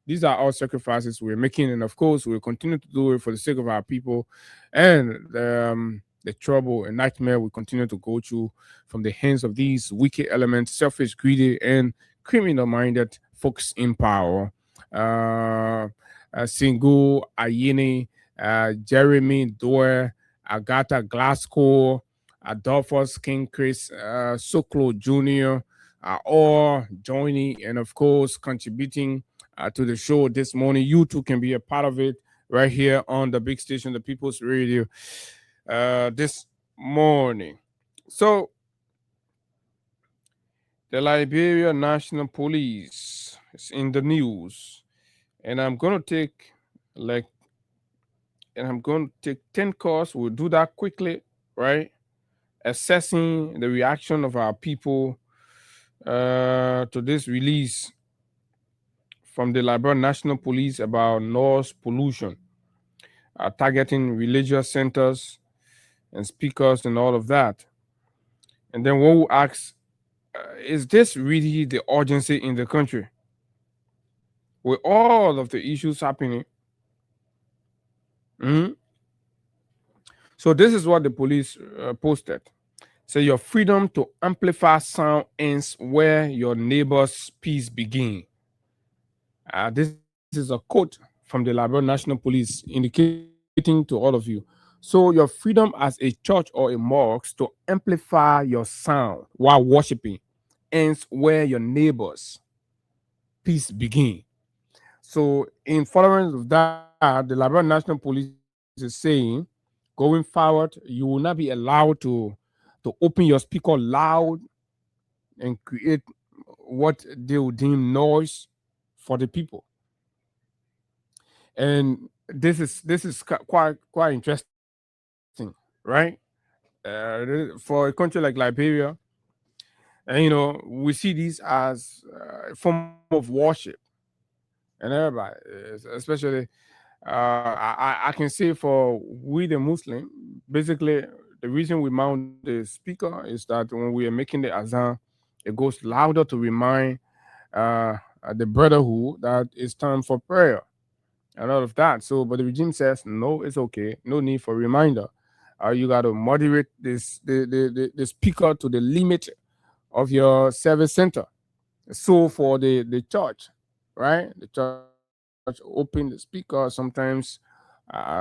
these are all sacrifices we're making, and of course, we'll continue to do it for the sake of our people, and the trouble and nightmare we continue to go through from the hands of these wicked elements, selfish, greedy, and criminal-minded folks in power. Uh, Singu Ayini, Jeremy Doer, Agatha Glasgow, Adolphus King Chris, Soklo Jr., are all joining and, of course, contributing to the show this morning. You too can be a part of it right here on the big station, the People's Radio, this morning. So, the Liberia National Police is in the news, and I'm going to take like, and I'm going to take 10 calls. We'll do that quickly, right? Assessing the reaction of our people to this release from the Liberia National Police about noise pollution, targeting religious centers and speakers and all of that. And then we'll ask, is this really the urgency in the country? With all of the issues happening. Mhm. So this is what the police posted. Say your freedom to amplify sound ends where your neighbor's peace begin. This is a quote from the Liberia National Police indicating to all of you. So your freedom as a church or a mosque to amplify your sound while worshiping ends where your neighbor's peace begin. So in following of that, the Liberia National Police is saying, going forward, you will not be allowed to open your speaker loud and create what they would deem noise for the people. And this is quite interesting, right? For a country like Liberia, and we see these as a form of worship, and everybody, especially I can say for we the Muslim, basically the reason we mount the speaker is that when we are making the azan, it goes louder to remind the brotherhood that it's time for prayer and all of that. So, but the regime says no, it's okay, no need for reminder. You got to moderate the speaker to the limit of your service center. So for the church, right? The church open the speaker. Sometimes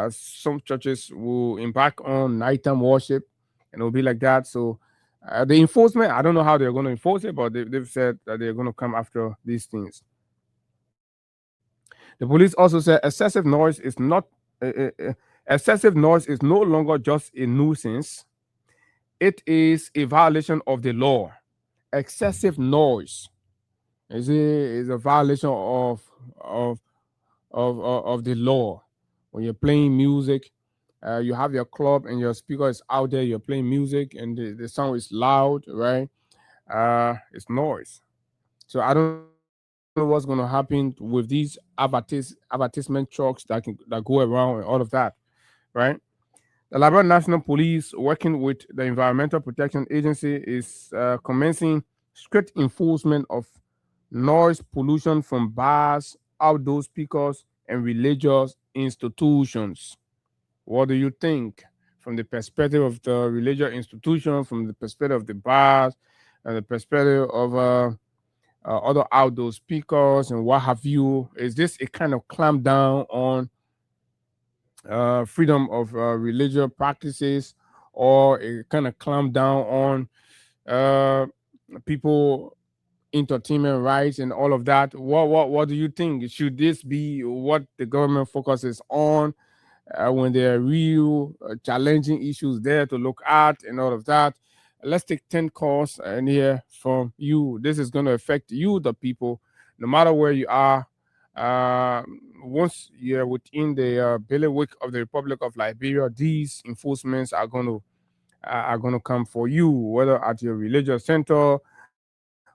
some churches will embark on nighttime worship, and it'll be like that. So the enforcement, I don't know how they're going to enforce it, but they've said that they're going to come after these things. The police also said excessive noise is no longer just a nuisance; it is a violation of the law. Excessive noise is a violation of the law. When you're playing music, you have your club and your speaker is out there, you're playing music and the sound is loud, right? It's noise. So I don't know what's going to happen with these advertisement trucks that go around and all of that, right? The Liberia National Police, working with the Environmental Protection Agency, is commencing strict enforcement of noise pollution from bars, outdoor speakers, and religious institutions. What do you think from the perspective of the religious institution, from the perspective of the bars, and the perspective of other outdoor speakers and what have you? Is this a kind of clamp down on freedom of religious practices, or a kind of clamp down on uh, people entertainment rights and all of that? What do you think? Should this be what the government focuses on when there are real challenging issues there to look at and all of that? Let's take 10 calls and hear from you. This is going to affect you, the people, no matter where you are. Uh, Once you're within the bailiwick of the Republic of Liberia, these enforcements are going to come for you, whether at your religious center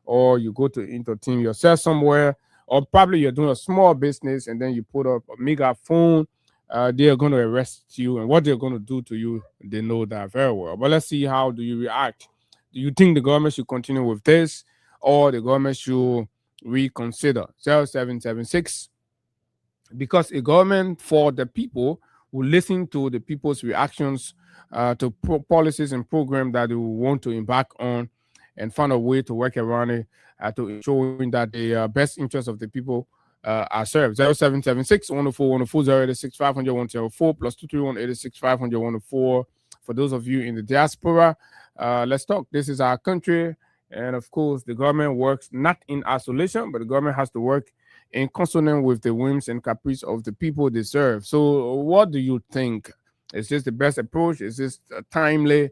or you go to entertain yourself somewhere, or probably you're doing a small business and then you put up a megaphone. They are going to arrest you, and what they're going to do to you, they know that very well. But let's see, how do you react? Do you think the government should continue with this, or the government should reconsider. 0776, because a government for the people will listen to the people's reactions to policies and programs that they will want to embark on, and find a way to work around it to ensuring that the best interests of the people are served. 0776 104 104 086 500 104 plus 231 86 500 104. For those of you in the diaspora, let's talk. This is our country. And of course, the government works not in isolation, but the government has to work in consonant with the whims and caprice of the people they serve. So, what do you think? Is this the best approach? Is this timely?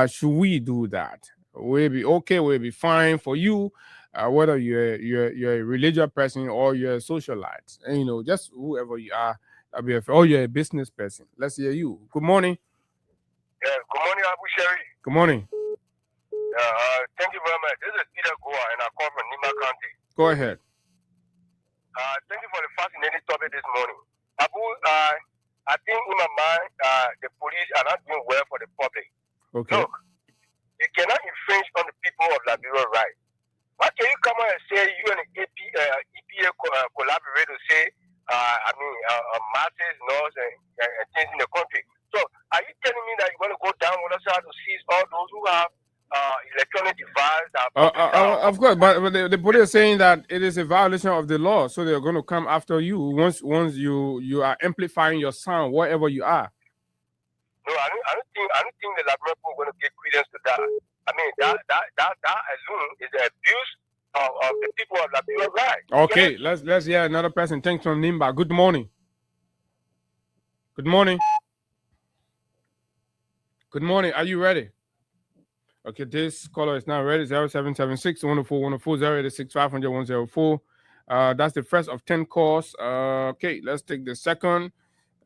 Should we do that? Will it be okay? Will it be fine for you? Whether you're a religious person or you're a socialite, and just whoever you are, or you're a business person. Let's hear you. Good morning. Yeah, good morning, Abu Sherry. Good morning. Thank you very much. This is Peter Goa, and I come from Nima County. Go ahead. Thank you for the fascinating topic this morning. Abu, I think in my mind, the police are not doing well for the public. Okay. Look, you cannot infringe on the people of Liberia rights. Why can you come out and say you and the EPA collaborate to say, masses, laws, and things in the country? So, are you telling me that you're going to go down with us to seize all those who have electronic devices? Of course, but the police are saying that it is a violation of the law, so they're going to come after you once you are amplifying your sound wherever you are. No, I don't think the Liberia people are going to give credence to that. I mean, that alone is the abuse of the people of Liberia rights. Okay, yes. let's hear another person. Thanks from Nimba. Good morning. Good morning. Good morning. Are you ready? Okay, this caller is now ready. 0776 104 104 086 500 104. That's the first of 10 calls. Okay, let's take the second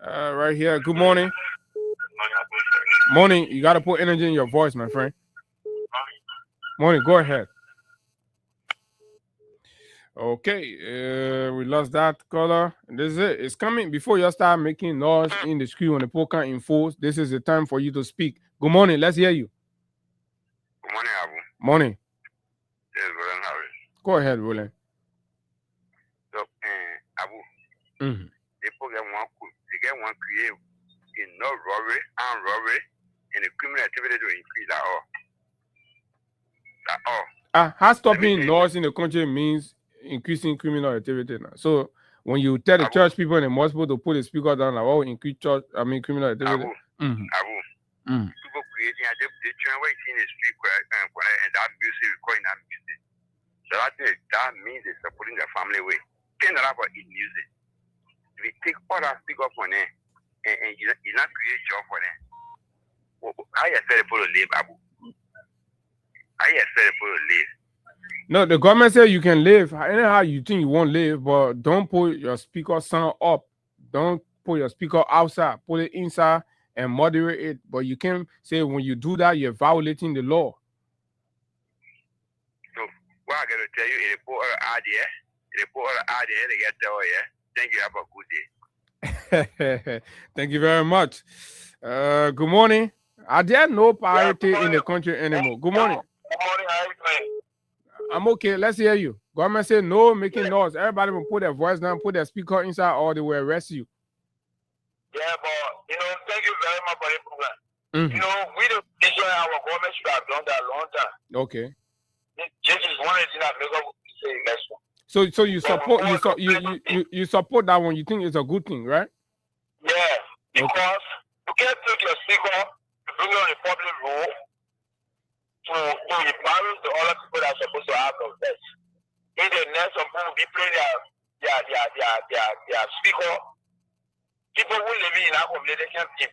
right here. Good morning. Morning. You got to put energy in your voice, my friend. Morning. Go ahead. Okay, we lost that caller. This is it. It's coming. Before you start making noise in the screen on the program info, this is the time for you to speak. Good morning. Let's hear you. Good morning, Abu. Morning. Yes, Roland Harris. Go ahead, Roland. So, Abu, people get one create in no robbery and robbery, and the criminal activity to increase at all. How stopping noise in the country means increasing criminal activity now. So when you tell the church people in the mosque to put the speaker down, like, oh, increase criminal activity. People creating they try to in the street and that music recording that music. So that means they're supporting their family way. Can't allow for eat music. If you take all that speak up on them and you not create job for them. How you expect people to live, Abu? How you expect people to live? No, the government says you can live anyhow you think you won't live, but don't put your speaker sound up. Don't put your speaker outside. Put it inside and moderate it. But you can say when you do that, you're violating the law. So what I gotta tell you is put all out there, they get there, yeah. Thank you, have a good day. Thank you very much. Good morning. Are there no priority in the country anymore? Good morning. Good morning, how are you doing? I'm okay. Let's hear you. Government say no making noise. Everybody will put their voice down, put their speaker inside, or they will arrest you. Yeah, but thank you very much for the program. We the Israel, our government should have done that a long time. Okay. This is one of the things that make us say election. So you support you support that one. You think it's a good thing, right? Yeah, because you can't take your speaker to bring on a public rule to embarrass the other people that are supposed to have no voice. In the next some people will be playing their speaker. People who live in our community can't keep.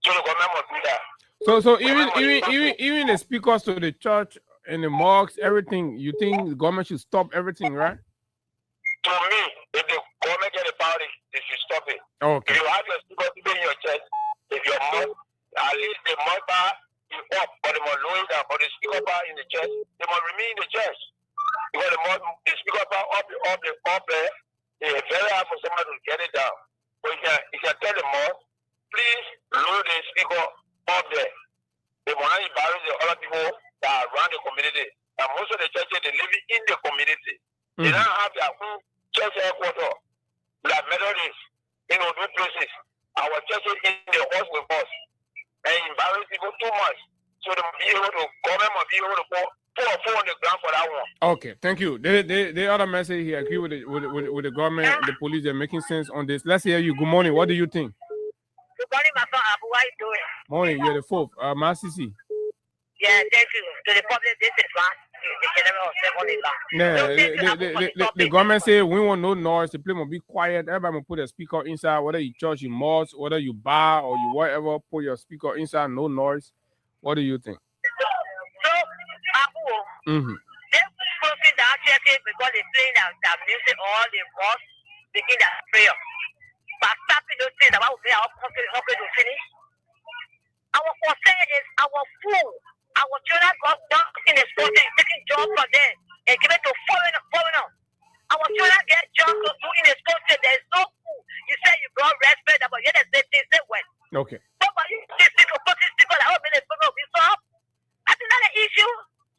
So the government must do that. So even the speakers to the church and the mosques, everything, you think the government should stop everything, right? To me, if the government get about it, they should stop it. Okay. If you have your speaker to be in your church, if your mosque, at least the mosque bar is up, but they must lower it down. But the speaker bar in the church, they must remain in the church. Because the speaker bar up there, it's very hard for someone to get it down. But you can tell the mosque, please lower the speaker up there. They will not embarrass the other people that are around the community. And most of the churches, they live in the community. church headquarters, like Methodists, do places. Our churches in the house with us and embarrass people too much. So they must be able to, government must be able to put a phone on the ground for that one. Okay, thank you. The other message here agree with the government, the police. They're making sense on this. Let's hear you. Good morning. What do you think? Good morning, my son Abu. How you doing? Morning. You're the fourth. Masisi. Yeah, thank you. To the public, this is the government say we want no noise. The place must be quiet. Everybody must put a speaker inside. Whether you church, you mosque, whether you bar or you whatever, put your speaker inside. No noise. What do you think? So Abu, they posting that church because they playing that music all the mosque begin that prayer. But stopping those things about we are hoping to finish. Our concern is our food. Our children got down in the school, taking jobs from them and give it to foreigner. Our children get jobs to do in the school, there is no food. You say you brought respect, but yet they say well. Okay. But you see people, like, oh, minutes, people will be solved. That's not an issue.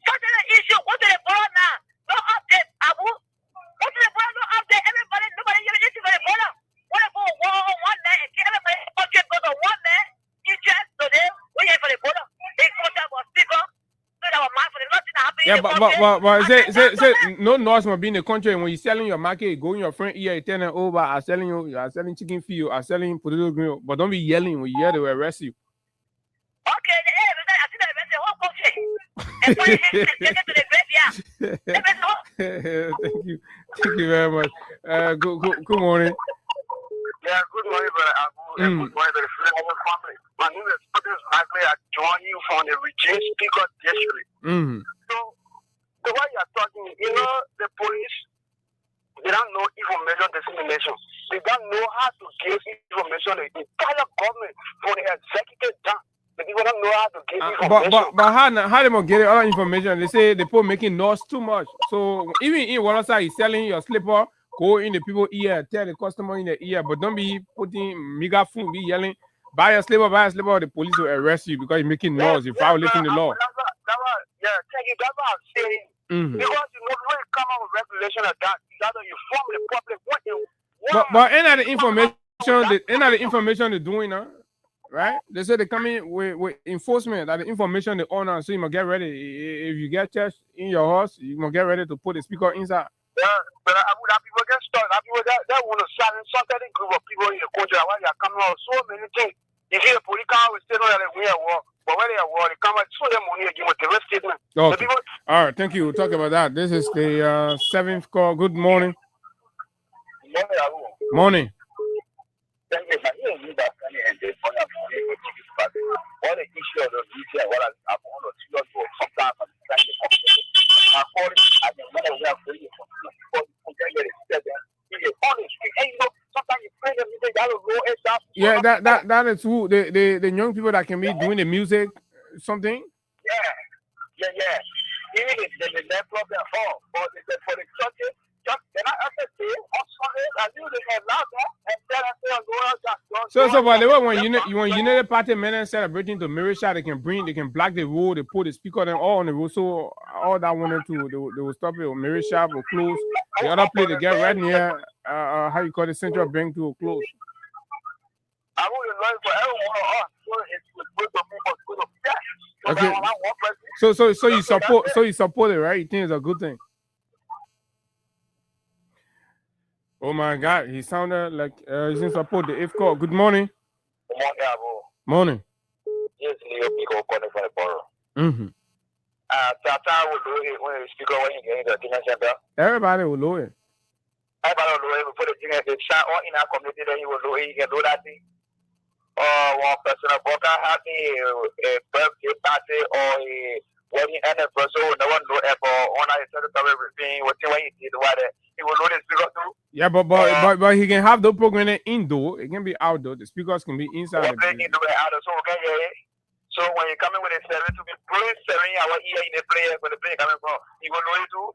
Such an issue. Go to the board now. No update, Abu. Go to the board, no update. Nobody even listen to the board. What if one man and kill everybody? Okay, go to one man. You just today, we here for the board. They go to our speaker. So that our mind for the nothing happening. Yeah, but no noise must be in the country. When you're selling your market, you go in your friend ear, you tell them over, I'm selling chicken for you, I'm selling potato grill. But don't be yelling. When you hear, they will arrest you. Okay, I see that the whole country. And put it to the graveyard. Thank you very much. Good morning. Yeah, good morning, brother Abu. And good morning to the Freedom family. My name is Curtis Hagley. I join you from the Regime Speaker District. So, the way you're talking, the police, they don't know information dissemination. They don't know how to give information to the entire government for the executive down. The people don't know how to give information. But how they gonna get all information? They say the people making noise too much. So even in one side, he's selling your slipper, go in the people ear, tell the customer in the ear, but don't be putting megaphone, be yelling, buy a slipper, or the police will arrest you because you're making noise, you're violating the law. Thank you. That's what I'm saying. Because when you come out with regulation like that, you form the public what they want. But any of the information they're doing now, right? They say they come in with enforcement that the information they own, so you must get ready. If you get church in your house, you must get ready to put the speaker inside. Yeah, but people get stuck. People that want to silence certain group of people in the country while they are coming out so many things. You see the police come out with statement that we are war, but when they are war, they come out so them money again with the rest statement. Okay. All right, thank you. We'll talk about that. This is the seventh call. Good morning. Morning. Thank you. All the issue of the media, what I'm on the serious for sometimes I'm trying to talk to them. I think when we are free from sometimes you play the music that will go itself. Yeah, that is who the young people that can be doing the music something. Yeah. Even if there's a problem for the churches, just they're not affected on Sunday. I do they have loud and then I say go out. So by the way, when United Party men celebrating to mirror shot, they can block the road, they put the speaker them all on the road. So all that wanted to they will stop it or mirror shop or close. The other place they get right near how you call it, Central Bank to close. I want to learn for everyone. Okay. So you support it, right? You think it's a good thing? Oh my God, he sounded like he's in support the F call. Good morning. Good morning, Abu. Morning. Yes, Leo Pico calling from the borough. Tata will do it when you speak when you get into the dinner center. Everybody will do it. Everybody will do it. We put the dinner center or in our community, then he will do it. He can do that thing. One person a broker happy, a birthday party or a wedding anniversary, no one know ever on a set of everything, whatever he did, he will know the speaker too. Yeah, but he can have the program indoor, it can be outdoor, the speakers can be inside. So when you come in with a 7 to be blowing 7 hour ear in the player where the player coming from, he will know it too.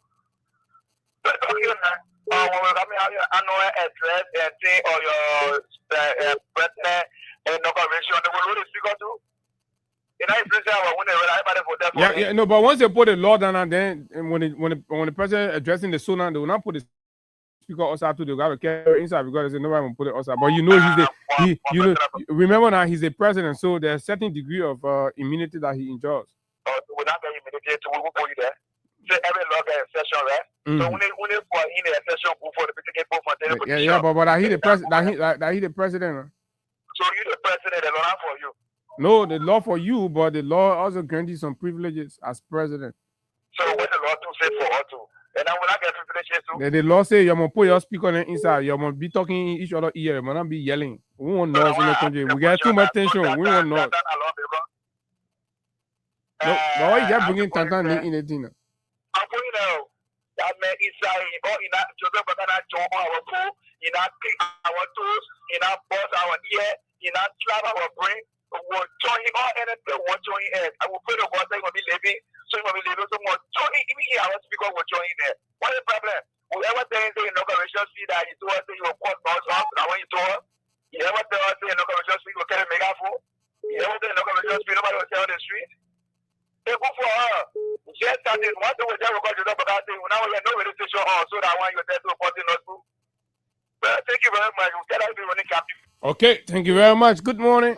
But when we come in, have your annual address and thing or your birthday and inauguration, they will know the speaker too. But once they put the law down, and then when the president addressing the Sudan, they will not put the speaker outside too. They got to carry inside because they say nobody will put it outside. But you know remember now he's a president, so there's a certain degree of immunity that he enjoys. We're not going to immunity to who put you there. So every law got a session, right? So when they for in a session for the particular for yeah, but I hear the president. I hear the president. So you the president, the law for you. No, the law for you, but the law also grants you some privileges as president. So what the law to say for us too? And I will not get privileges too. The law say you must put your speaker inside. You must be talking in each other ear. You must not be yelling. We want noise in the country. We get too much tension. We want noise. No, but why you just bringing Tantan in the dinner? I'm going now. That man inside, in that Joseph Bagana John our food, in that click our toes, in that boss our ear, in that slap our brain. We'll join him all anything, we'll join him. I will pray the God that will be living, so he will be living. So we'll join him. Even here, our speaker will join him there. What's the problem? Whoever tells you in inauguration see that he told us that he will quote us up, and when he told us, he ever tell us in inauguration speak, will carry a megaphone. He ever tell inauguration speak, nobody will tell on the street. They go for her. Just started. Once they will just record you up about thing, now we have no registration on, so that one you're there to reporting us too. Well, thank you very much. We'll tell us be running captive. Okay, thank you very much. Good morning.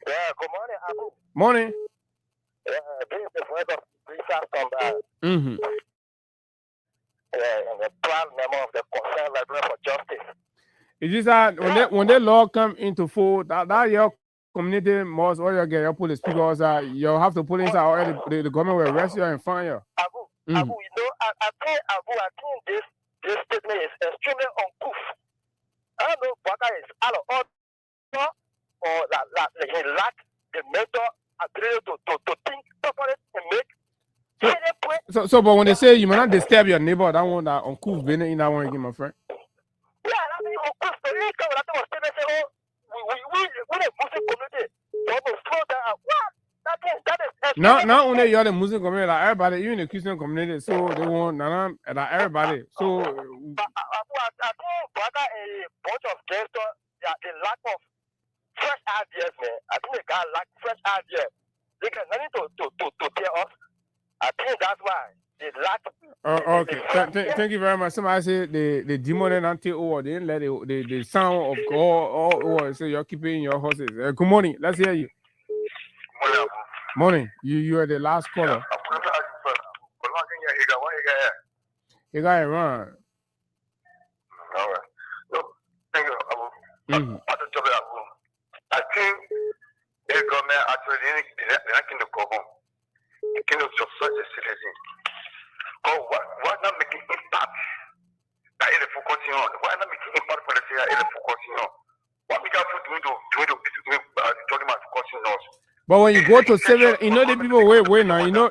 Yeah, good morning, Abu. Morning. Yeah, this is the word of Richard Sambal. Yeah, and the proud member of the Concerned Library for Justice. It's just that when the law come into fold, that your community must or you get your police speaker outside, you have to pull inside or the government will arrest you and fine you. Abu, you know, I think this statement is extremely uncouth. I don't know what is all of or that he lack the mental ability to think properly and make. So, but when they say you may not disturb your neighbor, that one that uncouth being in that one again, my friend. Yeah, I mean uncouth. So you come that was saying, we the Muslim community, don't slow down. What? That is. Not only you're the Muslim community, like everybody, even the Christian community, so they want like everybody. So. I think brother a bunch of gangsters, the lack of fresh ideas, man. I think they got like fresh ideas. They got nothing to tell us. I think that's why they lack. Okay. Thank you very much. Somebody said the demon and take over. They didn't let the sound of God all over. So you're keeping your horses. Good morning. Let's hear you. Morning. You are the last caller. You got it wrong. All right. So, thank you. I think the government actually didn't go home. The kingdom of such a citizen. Oh, why not making impact? That is focusing on. Why not making impact policy? That is focusing on. What we got to do talking about focusing on. But when you go to civil, you know the people wait now. You know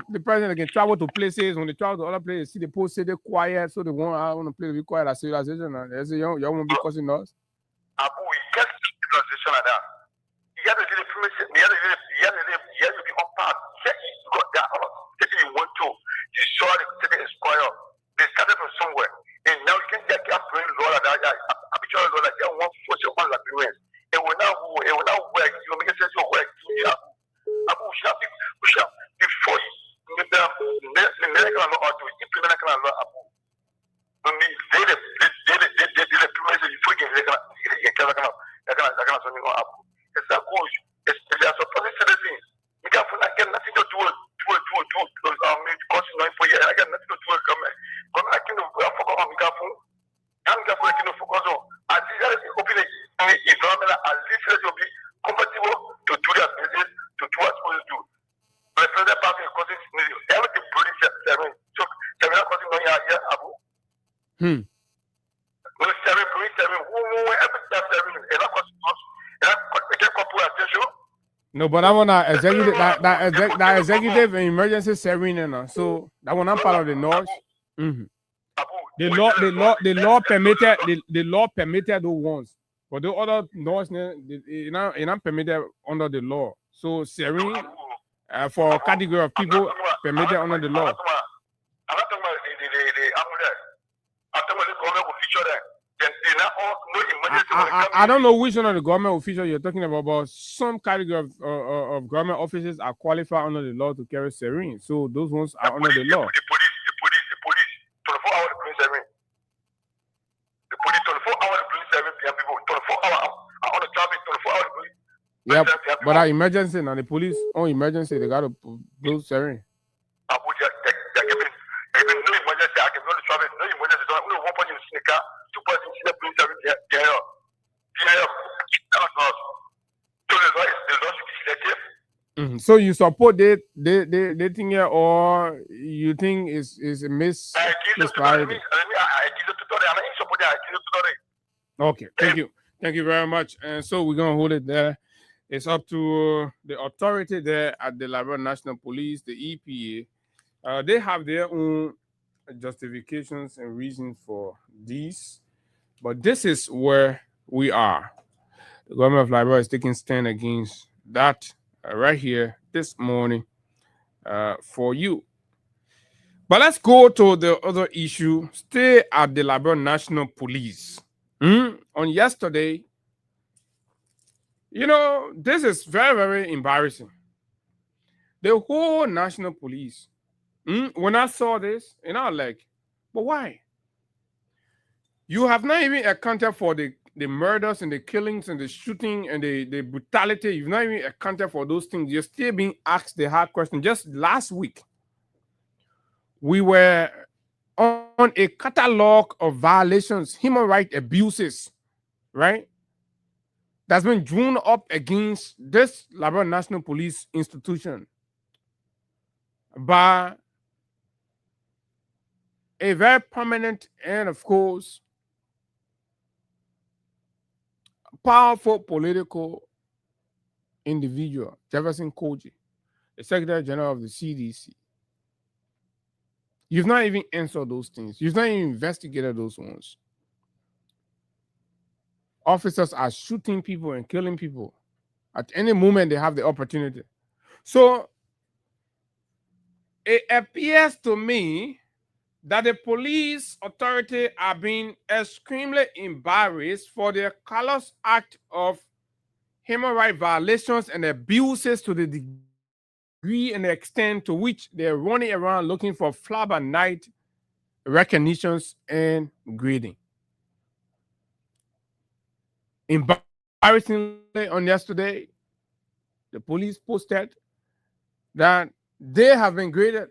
the president can travel to places. When they travel to other places, see the post say they're quiet, so they want to play to be quiet as civilization. They say y'all won't be causing us. Abu, we get civilization like that. You have to do the permission. You have to be on part. You got that. You want to. You saw the city is spoiled. They started from somewhere, and now you can get bring law like that. Habitual law like that. One force your one agreement. It will now work. You will make it sense of work. Abu, we shall before you the medical law to implement medical law. Abu, when we did the permission before you can Abu. It's a good. It's a supposed citizen. You can't get nothing to do with because you know for you. I got nothing to do with government. Because I can focus on Mikafu. I'm going to focus on. I think that is opening the environment. At least it will be compatible to do their business, to do what supposed to do. But the president party is causing everything pretty seven. So seven are causing no here, Abu. No seven, everything seven. And that causes us. No, but that one executive that executive and emergency serene, so that one not part of the North. The law permitted those ones, but the other North it not permitted under the law. So serene for a category of people permitted under the law. I'm not talking about I'm talking about the government will feature that. I don't know which one of the government officials you're talking about, but some category of government offices are qualified under the law to carry serene. So those ones are under the law. The police, 24 hours want to travel 24 hours. Yep. But our emergency now, the police on emergency, they gotta blow siren. Abuja, they're giving no emergency. I can go to travel. No emergency. So only one person in the car, two persons in the police service. They're not. So the law should be selective. So you support they thing here, or you think is a mispriority? Okay, thank you very much. And so we're gonna hold it there. It's up to the authority there at the Liberia National Police, the EPA. They have their own justifications and reasons for these, but this is where we are. The government of Liberia is taking stand against that right here this morning for you. But let's go to the other issue. Stay at the Liberia National Police. On yesterday, this is very, very embarrassing. The whole National Police, when I saw this, I was like, but why? You have not even accounted for the murders and the killings and the shooting and the brutality. You've not even accounted for those things. You're still being asked the hard question. Just last week, we were on a catalog of violations, human rights abuses, right? That's been drawn up against this Liberia National Police institution by a very prominent and, of course, powerful political individual, Jefferson Koji, the Secretary General of the CDC. You've not even answered those things. You've not even investigated those ones. Officers are shooting people and killing people at any moment they have the opportunity. So it appears to me that the police authority are being extremely embarrassed for their callous act of human rights violations and abuses to the degree and the extent to which they're running around looking for fly-by-night recognitions and grading. Embarrassingly, on yesterday, the police posted that they have been graded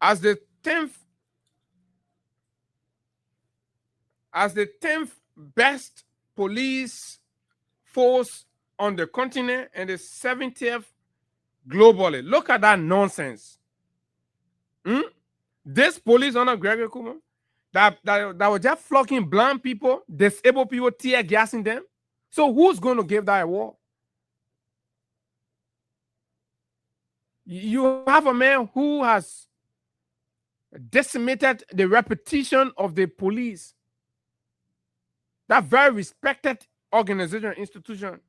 as the 10th best police force on the continent and the 70th globally. Look at that nonsense. This police under Gregory Kuma that was just flocking blind people, disabled people, tear gassing them. So who's going to give that award? You have a man who has decimated the reputation of the police, that very respected organization, institution.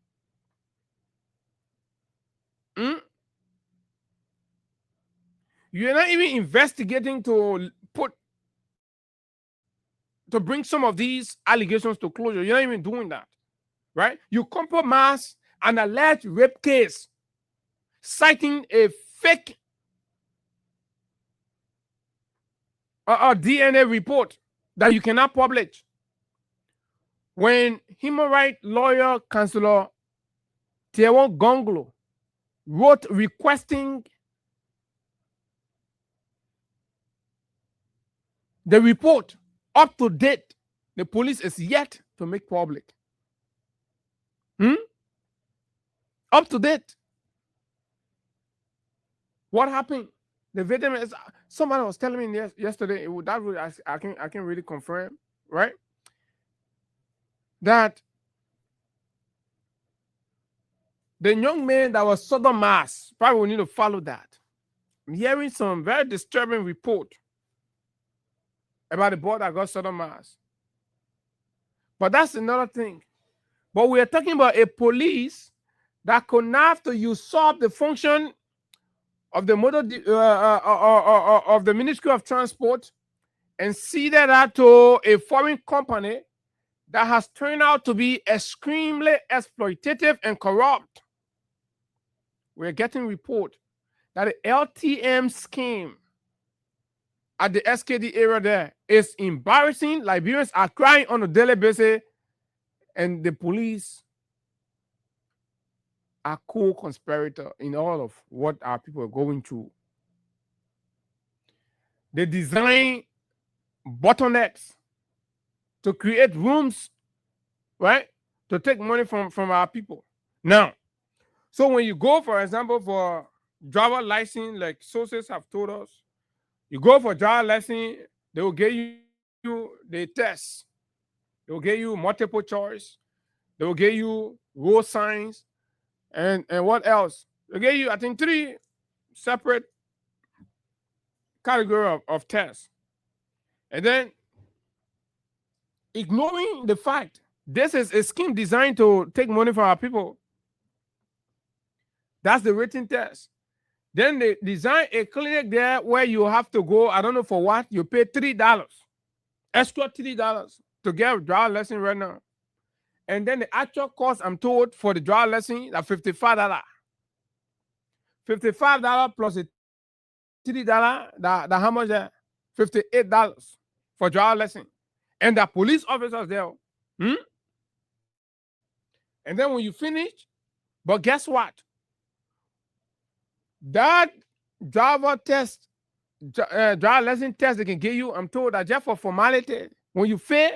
You're not even investigating to bring some of these allegations to closure. You're not even doing that, right? You compromise an alleged rape case, citing a fake DNA report that you cannot publish. When human rights lawyer, Councillor Tiewon Gonglo, wrote requesting the report up to date, the police is yet to make public. Up to date. What happened? The victim is, somebody was telling me yesterday, I can really confirm, right? That the young man that was sodomized, probably will need to follow that. I'm hearing some very disturbing report about the boy that got sodomized. But that's another thing. But we are talking about a police that connive to usurp the function of the of the Ministry of Transport and ceded that to a foreign company that has turned out to be extremely exploitative and corrupt. We're getting report that the LTM scheme at the SKD area there. It's embarrassing. Liberians are crying on a daily basis, and the police are co-conspirator in all of what our people are going through. They design bottlenecks to create rooms, right, to take money from our people. Now, so when you go, for example, for driver license, like sources have told us, you go for driver license, they will give you the test. They will give you multiple choice. They will give you road signs, and what else? They give you, I think, 3 separate category of tests. And then, ignoring the fact this is a scheme designed to take money from our people. That's the written test. Then they design a clinic there where you have to go, I don't know for what, you pay $3, extra $3 to get a driver lesson right now. And then the actual cost, I'm told, for the driver lesson is $55. $55 plus a $3, that how much there? $58 for driver lesson. And the police officers there. And then when you finish, but guess what? That driver test, driver lesson test they can give you, I'm told that just for formality, when you fail,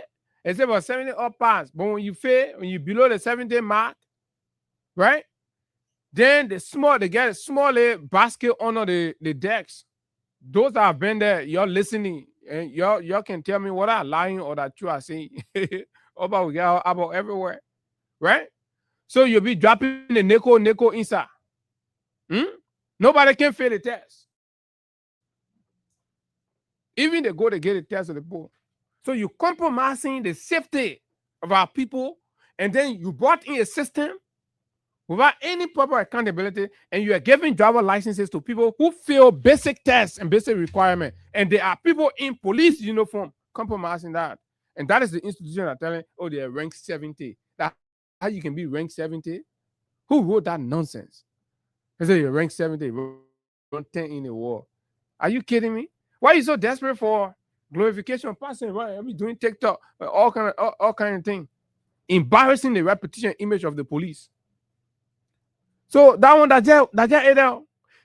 it's about 70 up pass. But when you fail, when you below the 70 mark, right? Then they get a small basket under the decks. Those that have been there, you're listening, and y'all can tell me what I'm lying or that you are saying about everywhere, right? So you'll be dropping the nickel inside. Nobody can fail the test. Even they go to get a test of the board. So you're compromising the safety of our people, and then you brought in a system without any proper accountability, and you are giving driver licenses to people who fail basic tests and basic requirements. And there are people in police uniform compromising that. And that is the institution that telling, oh, they're ranked 70. That's how you can be ranked 70? Who wrote that nonsense? They say you're ranked 70, run 10 in the war. Are you kidding me? Why are you so desperate for glorification? Passing right, I'll be doing TikTok, all kind of thing, embarrassing the reputation image of the police. So that one that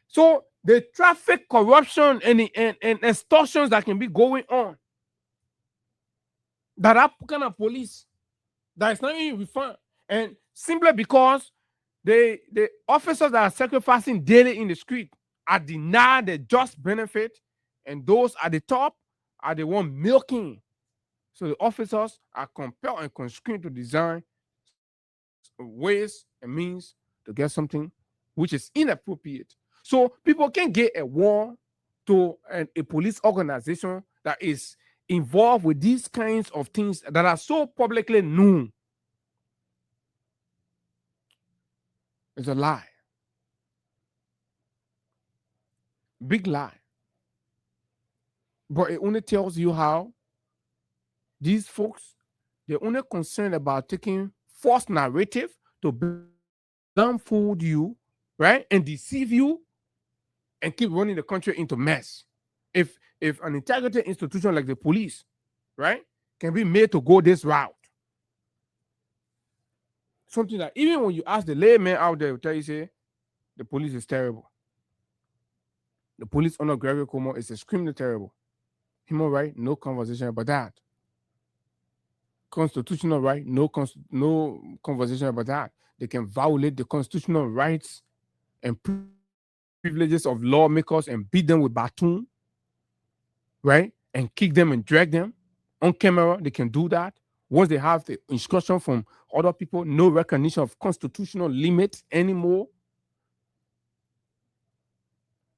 so the traffic corruption and extortions that can be going on, that kind of police that is not even reformed, and simply because the officers that are sacrificing daily in the street are denied the just benefit, and those at the top are the one milking. So the officers are compelled and constrained to design ways and means to get something which is inappropriate. So people can get a warrant to a police organization that is involved with these kinds of things that are so publicly known. It's a lie. Big lie. But it only tells you how these folks, they're only concerned about taking false narrative to blindfold you, right, and deceive you, and keep running the country into mess. If an integrated institution like the police, right, can be made to go this route, something that even when you ask the layman out there, will tell you, say, the police is terrible. The police under Gregory Cuomo is extremely terrible. Human right, no conversation about that. Constitutional right, no conversation about that. They can violate the constitutional rights and privileges of lawmakers and beat them with baton, right? And kick them and drag them on camera. They can do that. Once they have the instruction from other people, no recognition of constitutional limits anymore.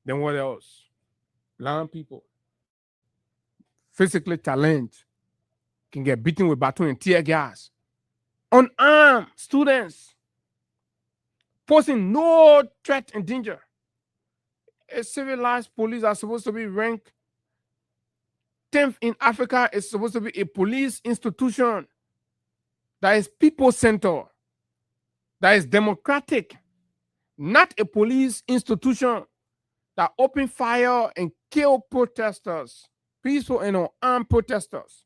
Then what else? Blind people, physically talented, can get beaten with baton and tear gas. Unarmed students, posing no threat and danger. A civilized police are supposed to be ranked 10th in Africa. Is supposed to be a police institution that is people-centered, that is democratic, not a police institution that open fire and kill protesters. peaceful and armed protesters.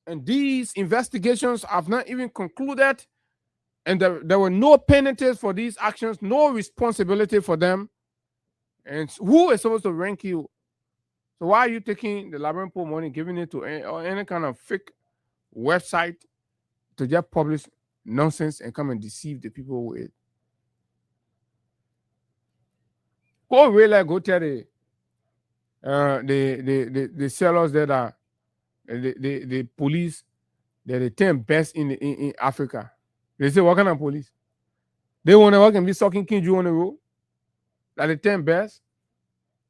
And these investigations have not even concluded, and there were no penalties for these actions, no responsibility for them. And who is supposed to rank you? So why are you taking the Labyrinth pool money, giving it to any kind of fake website to just publish nonsense and come and deceive the people with it? Go really go tell the sellers that are the police, they're the 10 best in Africa. They say, what kind of police? They want to work and be sucking Kinju on the road? Like the 10 best?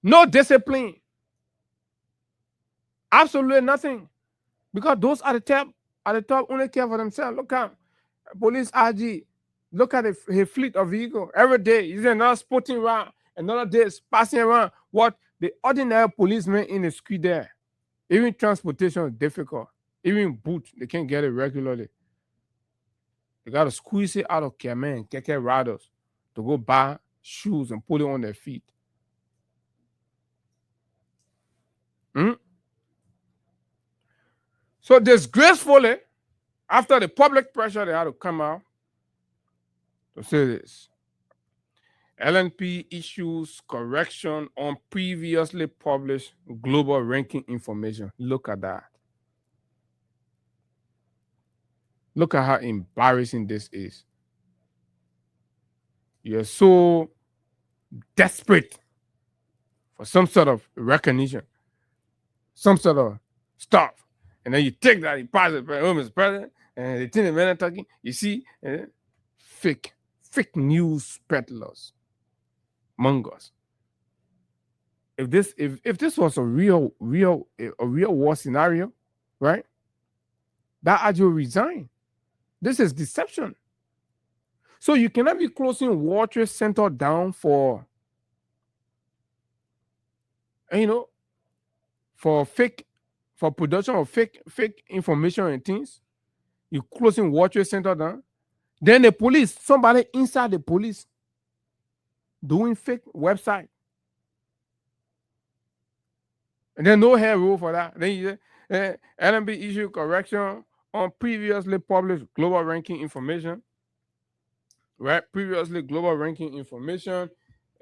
No discipline. Absolutely nothing. Because those at the top only care for themselves. Look at police RG. Look at his fleet of vehicle. Every day, he's another sporting around. Another day is passing around. What the ordinary policeman in the street there. Even transportation is difficult. Even boot, they can't get it regularly. They got to squeeze it out of Kemen and Keke riders to go buy shoes and put it on their feet. So disgracefully, after the public pressure, they had to come out to say this. LNP issues correction on previously published global ranking information. Look at that. Look at how embarrassing this is. You're so desperate for some sort of recognition, some sort of stuff. And then you take that, you pass it, Mr. President, and they think the men are talking. You see, fake news peddlers, mongers. If this was a real war scenario, right? That Adjo resign. This is deception. So you cannot be closing World Trade Center down for production of fake information and things. You closing World Trade Center down. Then the police, somebody inside the police doing fake website. And then no hair rule for that. Then you say, LMB issue correction on previously published global ranking information. Right? Previously global ranking information.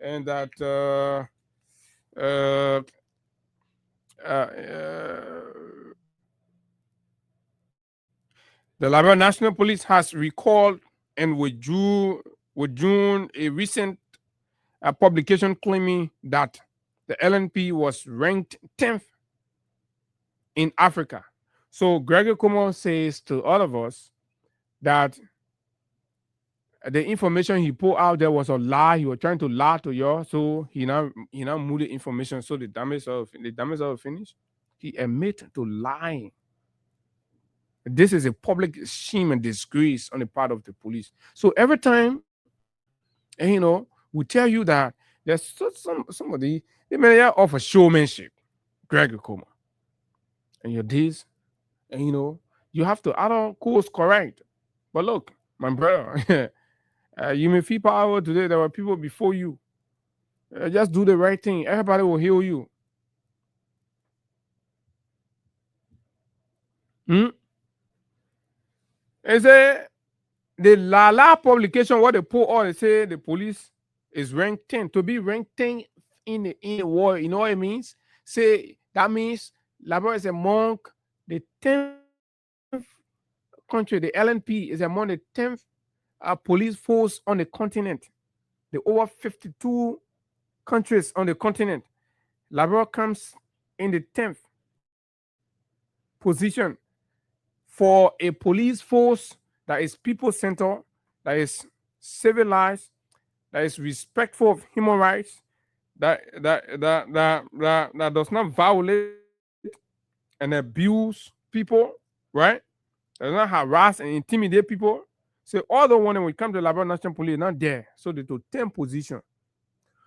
And that the Liberia National Police has recalled and withdrew a recent publication claiming that the LNP was ranked 10th in Africa. So Gregory Como says to all of us that the information he put out there was a lie. He was trying to lie to you, so he now moved the information so the damage of finish. He admit to lying. This is a public shame and disgrace on the part of the police. So every time, we tell you that there's somebody they may offer showmanship, Gregory Como, and your days, and you have to add on course correct. But look, my brother, you may feel power today. There were people before you. Just do the right thing. Everybody will heal you. They say the Lala publication, what they put on, they say the police is ranked 10. To be ranked 10 in the war, you know what it means? Say that means Liberia is among the 10th country. The LNP is among the 10th police force on the continent. The over 52 countries on the continent. Liberia comes in the 10th position for a police force that is people-centered, that is civilized, that is respectful of human rights, that does not violate and abuse people, right? Does not harass and intimidate people. So all the one when we come to Liberia National Police, not there. So they to 10 position.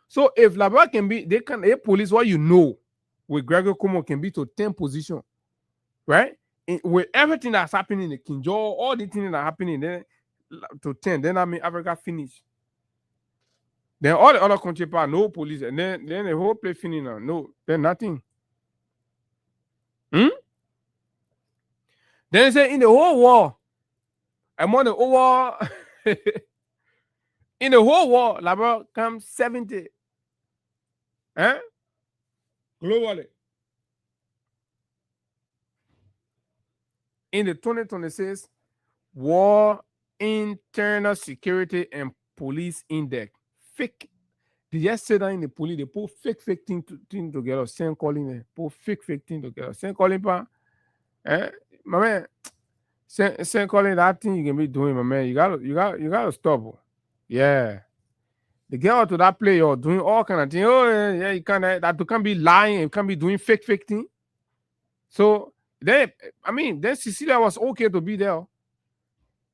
So if Liberia can be, a police what with Gregory Como can be to 10 position, right? With everything that's happening in the Kinjo, all the things that are happening there to 10, then I mean Africa finish. Then all the other countries no police, and then the whole place finish now. No, then nothing. Then they say in the whole war, among the over in the whole war, like come 70. Eh? Globally. In the 2026 War Internal Security and Police Index, fake. They just say that in the police, they put fake thing together, same calling them, put fake thing together. Same calling pa. Eh? My man, same calling that thing you can be doing, my man. You gotta stop. Oh. Yeah. They get out to that play or doing all kind of thing. Oh yeah, you can't that you can't be lying, you can't be doing fake thing. So then then Cecilia was okay to be there.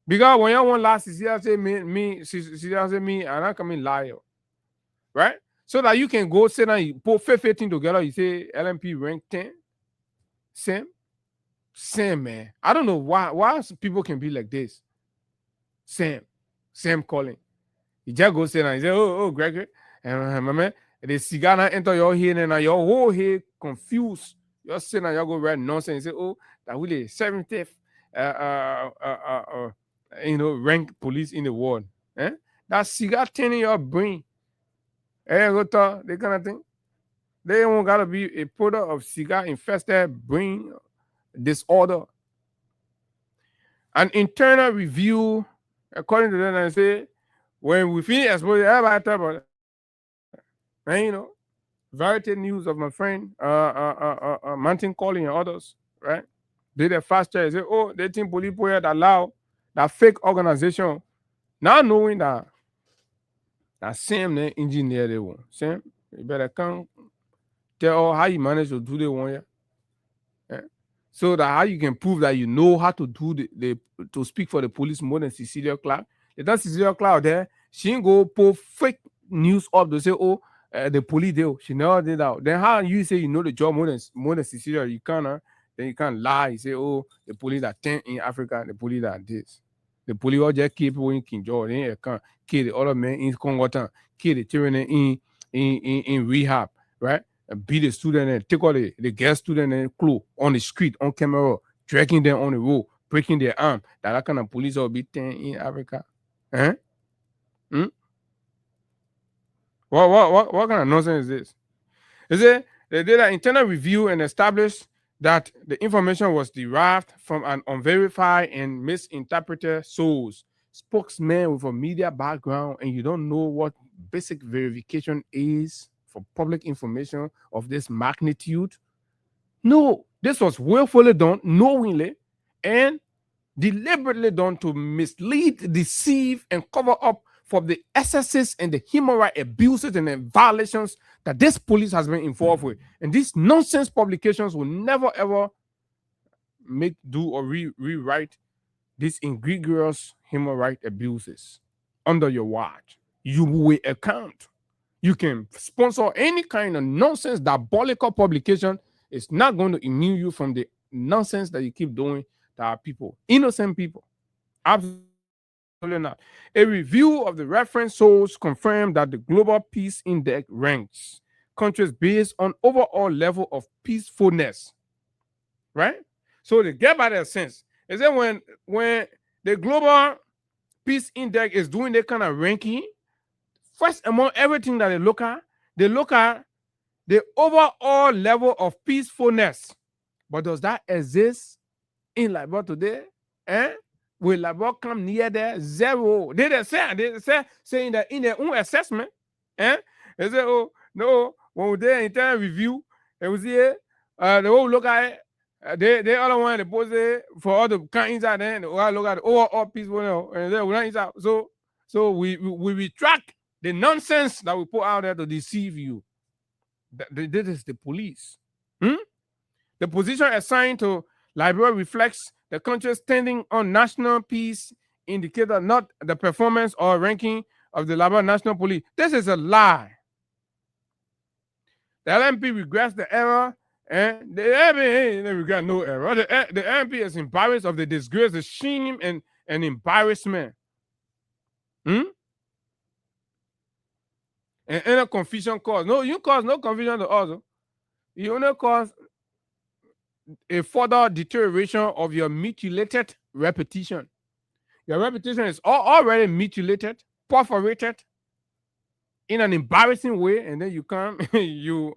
Because when you want last Cecilia say Cecilia say me, and I come in lie. Right? So that you can go sit down, you put fake thing together, you say LMP rank 10. Same man. I don't know why people can be like this. Same calling. You just go sit down, you say, oh, Gregory, and my man, the cigar now enter your head and now your whole head confused. You're sitting down, you go write nonsense. You say, oh, that really 70th rank police in the world. Eh? That cigar turning your brain. Go talk, that kind of thing. They don't gotta be a product of cigar infested brain disorder. An internal review, according to them, I say, when we finish exposure, everybody talk about it. And Variety News of my friend, Mountain Calling and others, right? Did a fast check. Say, oh, they think police that allow that fake organization, now knowing that same engineer they want. Same, you better come tell how you manage to do the one here. Yeah. So that how you can prove that you know how to do to speak for the police more than Cecilia Clark. That Cecilia Clark there, she ain't go put fake news up to say, oh, the police deal. She never did that. Then how you say you know the job more than Cecilia? You can't. Then you can't lie. You say, oh, the police are 10 in Africa. The police are this. The police all just keep people in King George. They can't kill the other men in Congo town. Kill the children in rehab, right? Beat the student and take all the girl student and clue on the street on camera, dragging them on the road, breaking their arm. That kind of police will be 10 in Africa. Eh? Hmm? What kind of nonsense is this? Is it they did an internal review and established that the information was derived from an unverified and misinterpreted source, spokesman with a media background, and you don't know what basic verification is for public information of this magnitude? No, this was willfully done, knowingly, and deliberately done to mislead, deceive, and cover up for the excesses and the human rights abuses and the violations that this police has been involved with. And these nonsense publications will never ever do or rewrite these egregious human rights abuses under your watch. You will account. You can sponsor any kind of nonsense, diabolical publication. It's not going to immune you from the nonsense that you keep doing to our people, innocent people. Absolutely not. A review of the reference source confirmed that the Global Peace Index ranks countries based on overall level of peacefulness. Right? So they get by that sense. Is that when the Global Peace Index is doing that kind of ranking, first among everything that they look at the overall level of peacefulness. But does that exist in Liberia today? Will Liberia come near there? Zero. They saying that in their own assessment, they say, oh, no, when we did an internal review, and we see it, they will look at it. They other one, they pose it for all the countries out there, they will look at the overall peacefulness, and they will not inside. So we retract the nonsense that we put out there to deceive you. This is the police. The position assigned to Liberia reflects the country's standing on national peace indicator, not the performance or ranking of the Liberia National Police. This is a lie. The LMP regrets the error, and the LMP they regret no error. The LMP is embarrassed of the disgrace, the shame, and embarrassment. And any confusion cause. No, you cause no confusion to us. You only cause a further deterioration of your mutilated reputation. Your reputation is already mutilated, perforated in an embarrassing way, and then you come, you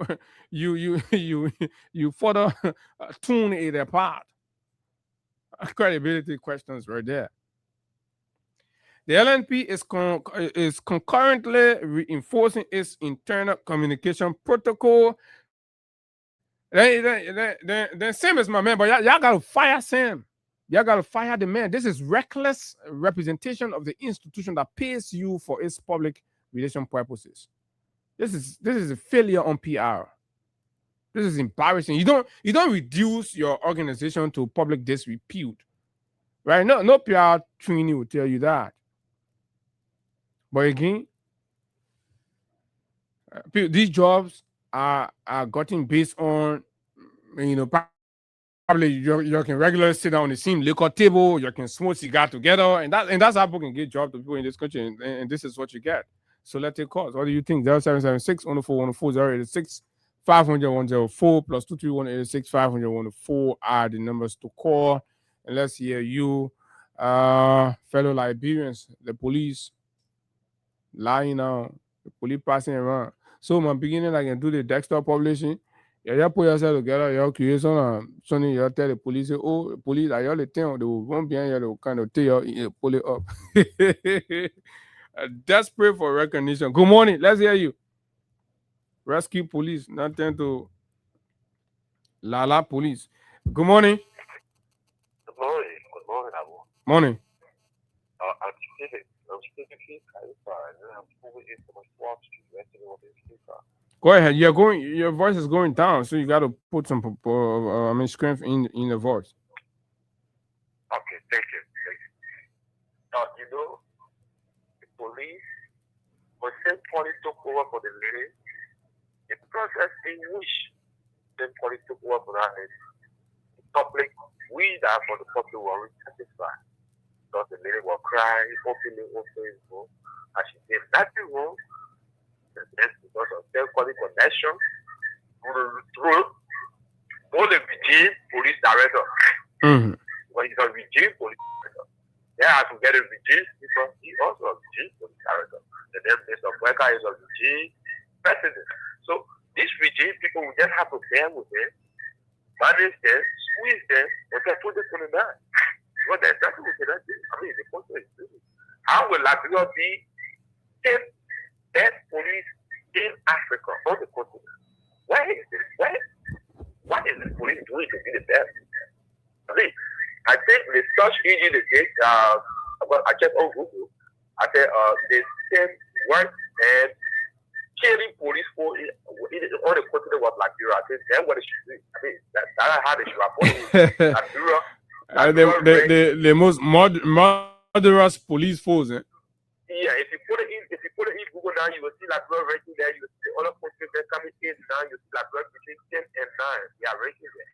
further tune it apart. Credibility questions right there. The LNP is concurrently reinforcing its internal communication protocol. Then Sam is my man, but y'all gotta fire Sam. Y'all gotta fire the man. This is reckless representation of the institution that pays you for its public relation purposes. This is a failure on PR. This is embarrassing. You don't reduce your organization to public disrepute, right? No PR trainee will tell you that. But again, these jobs are gotten based on, probably you can regularly sit down on the same liquor table, you can smoke cigar together, and that's how people can get jobs to people in this country, and this is what you get. So let's take calls. What do you think? 0776 104 104 086 500 104 plus 231 86 500 104 are the numbers to call. And let's hear you, fellow Liberians, the police lying now, the police passing around. So my beginning, I can do the desktop publishing. You put yourself together, you create something, you tell the police, say, oh, the police, I all the time, they will run behind you, they will kind of take you, pull it up. Desperate for recognition. Good morning, let's hear you. Rescue police, nothing to Lala police. Good morning. Good morning. Good morning, Abu. Morning. I'm speaking Khalifa, and I'm moving into my swap street, resting on this speaker. Go ahead. Your voice is going down, so you got to put some strength in the voice. Okay, thank you. You know, the police, when St. Police took over for the lady, the process in which St. Police took over for that lady, the public, we that for the public were satisfied. Because the lady was crying, openly on Facebook, and she did nothing wrong. And that's because of St. Police connection through both the regime police director. Mm-hmm. When he's a regime police director, they have to get a regime because he also a regime police director. And then Mr. Brecker is a regime president. So this regime people will just have to bear with them, manage them, squeeze them, until 2029. Well, there's nothing we cannot do. I mean, the question is this. How will Liberia be the best police in Africa on the continent? Where is this? What is the police doing to be the best? I mean, I think the search engine they did, I checked on Google, I said they same work and killing police for on the continent was Liberia. I think that's what they should do. I mean, that's how they should approach Liberia. The most murderous police force. Yeah, if you put it in Google now, you will see Liberia ranking there. You will see all of countries coming in now. You see Liberia between 10 and 9. They are ranking there.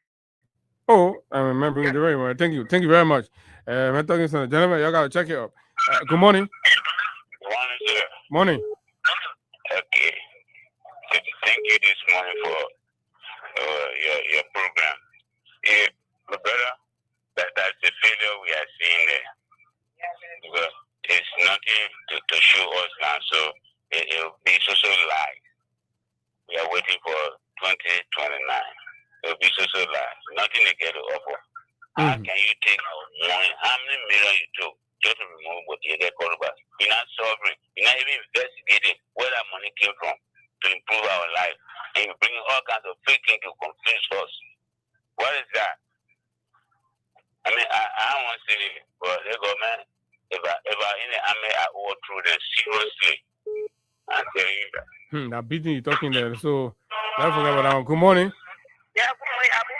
Oh, I remember it very well. Thank you very much. I'm talking to the gentleman. Y'all gotta check it out. Good morning. Morning, sir. Morning. Okay. Thank you this morning for your program. My brother, that's the failure we are seeing there. Because it's nothing to show us now, so it will be social lies. We are waiting for 2029. It will be social lies. Nothing they get to offer. How can you take money? How many million you took just to remove what you get callbacks? You're not sovereign. You're not even investigating where that money came from to improve our life. And you're bringing all kinds of fake things to confuse us. What is that? I mean, I don't want to say it, but the government, if I in the army, I owe through them seriously. I'm telling you that. That beating you talking there. So, don't forget about that one. Good morning. Yeah, good morning, Abu.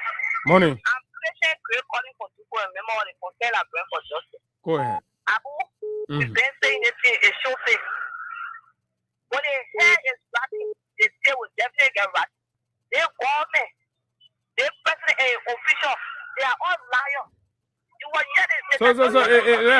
Morning. I'm patient calling for people and remember the concern I bring for justice. Go ahead. Abu, we've been saying this thing is show face. When the hair is ratty, the tail will definitely get ratty. Their government, their president and official, they are all liars.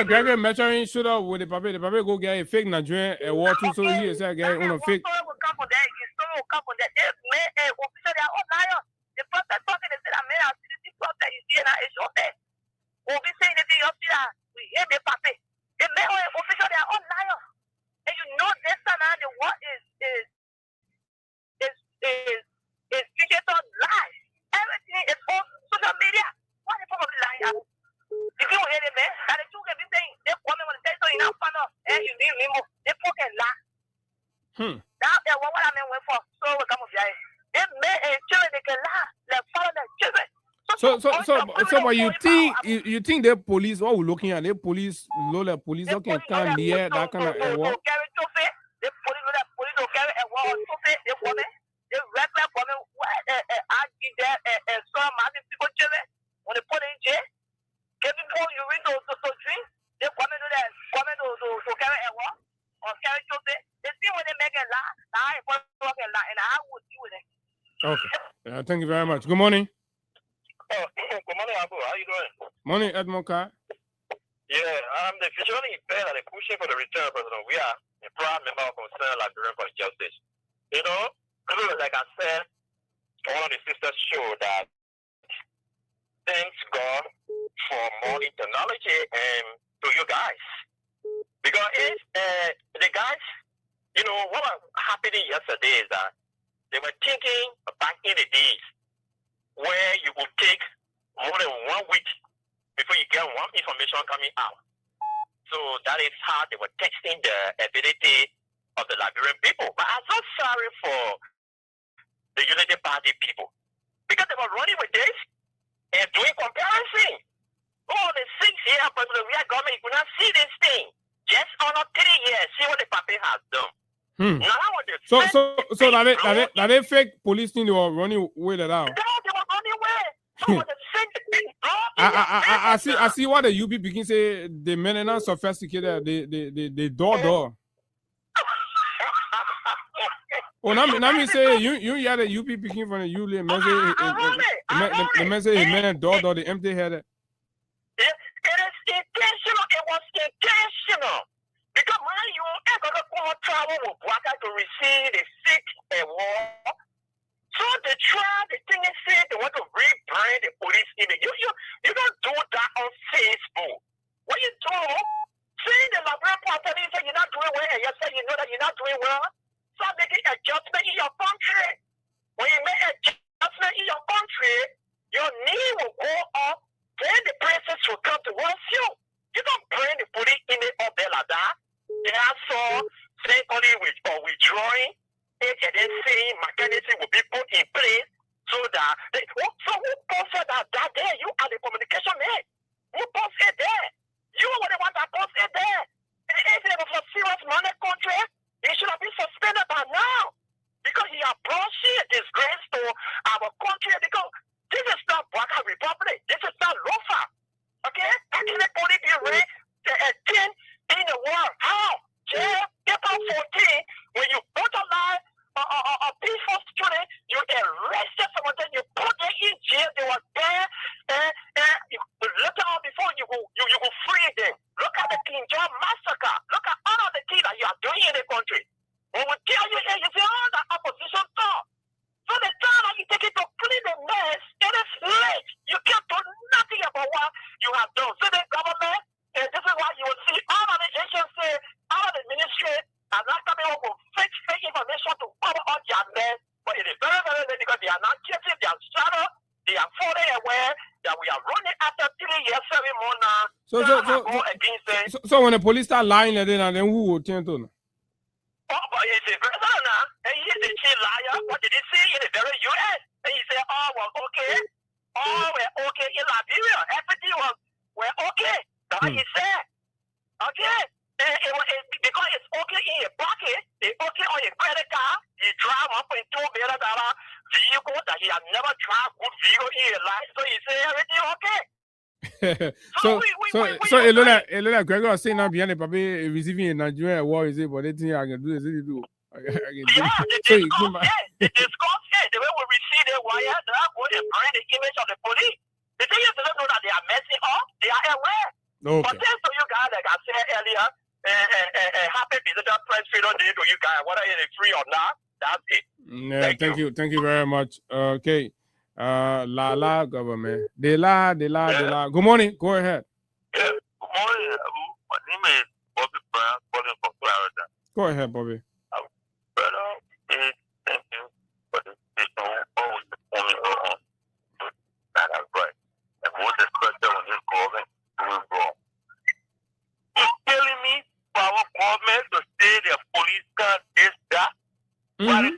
Gregory measuring shoot up with the paper. The paper go get a fake Nigerian water, so he is like getting on a fake. Story will come from that. His story will come from that. They official, they are all liars. The person talking, they said, I made our citizen now is your face. When we say anything, you see that we hear the papi. The men who are official, they are all liars. And you know this time now the war is digital lies. Everything is on social media. What is probably lying? If you hear them, that the two can be saying they come and say so in our panel, and you need me more. They fucking lie. Now they what I mean for. So we come of the eye. They men and children they can lie. They follow their children. So, but you think the police? What we're looking at, the police, the police, okay, can't hear that kind of what? The police don't carry a war. They woman, they regular woman. I give that and some people children when they put in jail. Before you read those drink, they come into that, to carry a war or carry children. They see when they make a lie, I ain't fucking lie, and I would do it. Okay, thank you very much. Good morning. Good morning, Abu. How you doing? Morning, Edmond Kai. Yeah, I'm the visually impaired and pushing for the return of President. We are a proud member of Concerned Liberian for Justice. You know, like I said, one of the sisters showed that thanks God for modern technology and to you guys. Because it's, the guys, you know, what was happening yesterday is that they were thinking back in the days where you would take more than 1 week before you get one information coming out. So that is how they were testing the ability of the Liberian people. But I'm so sorry for the Unity Party people. Because they were running with this and doing comparison. Oh, the 6 years, but the real government could not see this thing. Just on 3 years, see what the party has done. So that they fake police thing they were running with it out. No, they were running with. I see what the UP begin say. The men are not sophisticated. They door. Oh, now me say you hear the UP picking from the UP the man say men door the empty headed. It is intentional. It was intentional. Because when you ever travel with Waka to receive the sick and war, so they try, the thing is say they want to rebrand the police in it. You don't do that on Facebook. What you do, see the Liberian party say you're not doing well, and you say you know that you're not doing well. Start making adjustment in your country. When you make adjustment in your country, your knee will go up, then the princess will come towards you. You don't bring the police in it up there like that. They also say only withdrawing it, and then saying mechanism will be put in place so that so who posted that day? You are the communication man. Who posted there? You were the one that posted there. If it was a serious money contract, he should have been suspended by now. Because he has brought disgrace to our country. Because this is not Waka Republic. This is not Lofa. Okay? How can the police be raised to 10 in the world? How? Jail, April 14, when you brutalize a peaceful student, you arrested someone, then you put them in jail. They were there, and later on before you go free them. Look at the King John massacre. Look at all of the things that you are doing in the country. When we tell you, you say, oh, the opposition thought. So the time that you take it to clean the mess, it is late. You can't do nothing about what you have done. So the government, and this is why you will see all of the agencies, all of the ministry, and not coming up with fake information to cover all their mess. But it is very, very late because they are not getting their shadow. They are fully aware that we are running after 3 years, 7 months now. So when the police start lying, then who will tend to? Oh, but he's a president now, and he's a chief liar. What did he say in the very U.S.? And he said, oh, well, okay. Oh, we're okay in Liberia. Everything we're okay. That's what he said. Okay? And because it's okay in your pocket, it's okay on your credit card. You drive $1.2 million vehicle that he has never drive good vehicle in your life. So he said everything okay. So it look like Gregor was saying now behind the paper receiving a Nigerian war is it, but they think I can do this. Yeah, the discourse, the way we receive the wire, they are going to bring the image of the police. The thing is, they don't know that they are messing up. They are aware. Okay. But thanks to you guys, like I said earlier, happy visitor press freedom day to you guys, whether it is free or not. That's it. Yeah, thank you very much. Okay. La government. De la. Good morning. Go ahead. Yeah, good morning. My name is Bobby Brown, calling from Florida. Go ahead, Bobby. Brother, thank you for this decision. Always performing on that is right. And most especially when this government doing wrong. You're telling me for our government to say the police can't this, that? Mm-hmm.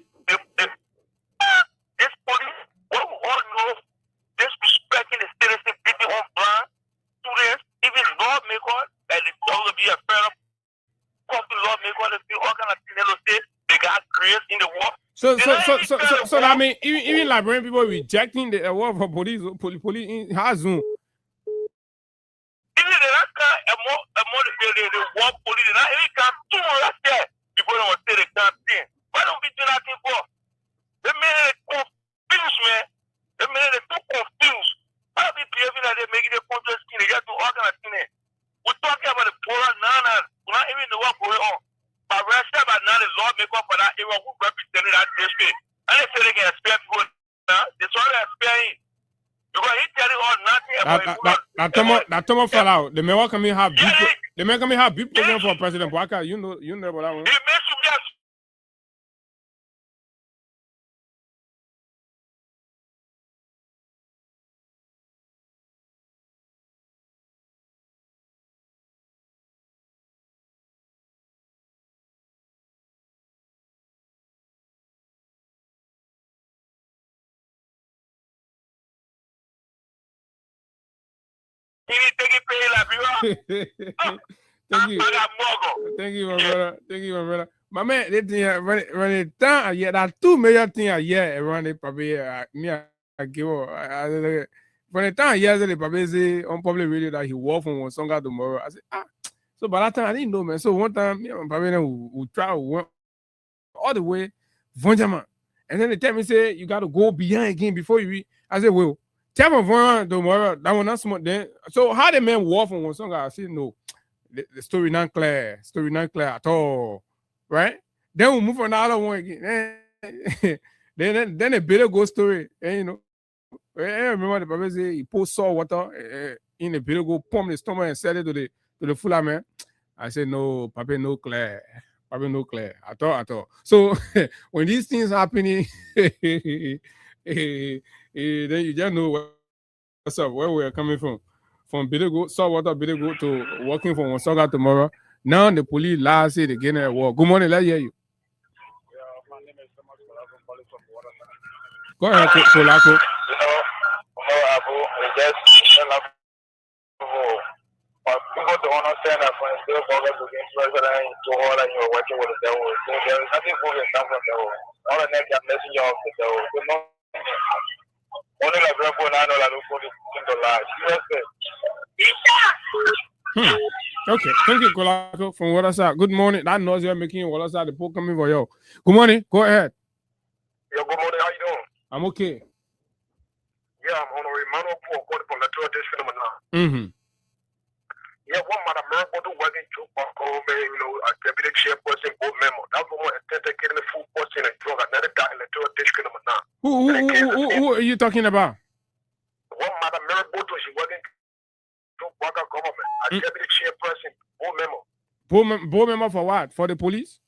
This police, what we all know, disrespecting the citizen, beating on blind students, even lawmakers, and it's all to be a fair lawmakers, they see all kind of things they got grace in the war. So I mean, even Liberian people rejecting the award for police in has Zoom. Even the last guy, the war police, and even come too much there. People don't say they can't see. Why don't we do that thing for? They made it confused, man. They made it too confused. Why be behaving like they're making the contract skin? They got to organize things. We're talking about the poor nanas. We don't even know what's going on. But we're still about now the lawmaker for that area who represented that district. And they say they can spare people now. It's all they're sparing. Because he telling all nothing about that Tomo fell out. The mayor can have big program for President Waka. You know about that one. It makes you get Thank you, my brother. My man, they when it done, yeah, that 2 million thing a year around it, probably me I give when it done yesterday, probably say on public radio that he walk from one song tomorrow. I said, so by that time I didn't know, man. So one time, me and probably we try all the way, Vonjaman, and then they tell me say you got to go beyond again before you read. I said, well, tell me Von tomorrow. That one not smart then. So how the man walk from one song? I said no. The story not clear at all, right? Then we move on the other one again. then a better ghost story, and I remember the Bible say he pour salt water in the better go pump the stomach and sell it to the fuller man. I said no, Papa no clear at all. So when these things happening, then you just know what's up, where we're coming from. From Bidigo, saltwater Bidigo to working for Wonsoga tomorrow. Now the police last say they get at war. Good morning, let's hear you. Yeah, my name is Thomas Kolako, calling from Waterford. Go ahead, Kolako. People don't understand that when still focus against president to all that you're working with the devil. So there is nothing good in from the devil. All the next messenger of the devil. So no only like people now know that we put it in the lives. Okay, thank you, Kolako, from Waterside. Good morning. That noise you're making in Waterside, the poor coming for you. Good morning. Go ahead. Yeah, good morning. How you doing? I'm okay. Yeah, I'm Honorary Manuel Poor, calling from the Tour District now. Mm-hmm. Yeah, one man American working to a deputy chairperson board member. That's one attempted getting the full person and drug another guy in the Tour District now. Who are you talking about? One man American she working to Waka government. A deputy chairperson board member. Board member for what? For the police?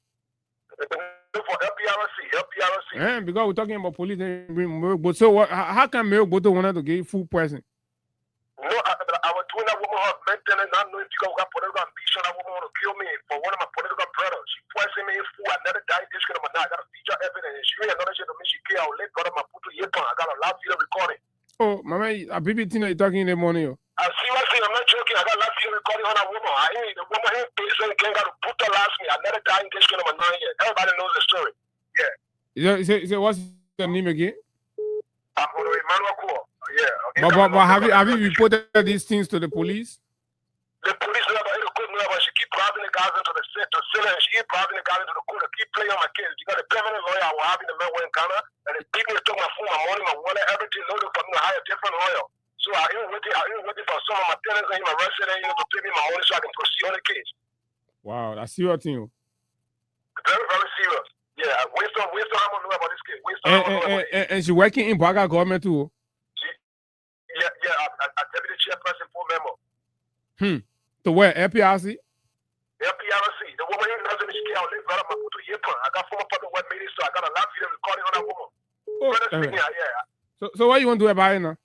For LPRC. Yeah, because we're talking about police. But so what, how can Mayor Boto wanted to get full person? No, I was doing that woman her maintenance. I know if you got political ambition, that woman want to kill me for one of my political brothers. She poisoned me in food. I never died this kind of a night. I got a feature evidence. She really another shit to me. She killed. I'll let go of my put to Yepan. I got a live video recording. Oh, mama, a baby thing you're talking in the morning. I seriously, I'm not joking. I got live video recording on that woman. The woman ain't patient. Can't got to put the last me. I never died in this kind of a night yet. Everybody knows the story. Yeah. Is it what's your name again? I'm Honorary Manuel Poor. Yeah. But have you reported these things to the police? The police never hit a good number. She keep driving the guys into the cell and she keep driving the guys into the court. Keep playing on my kids. You got a permanent lawyer. I was having the man in Ghana, and the people took my phone, my money, my wallet, everything loaded for me to hire a different lawyer. So I even waiting for some of my tenants and my resident to pay me my money so I can proceed on the case. Wow, that's serious thing. Very, very serious. Yeah, Winston, I'm gonna know about this case. And she working in Baga government too. a deputy chairperson full memo. To where? FPRC? FPRC. The woman here lives in the scale. They brought up my photo yepa. I got former public web meetings, so I got a lot of video recording on that woman. So what you want to do about it now?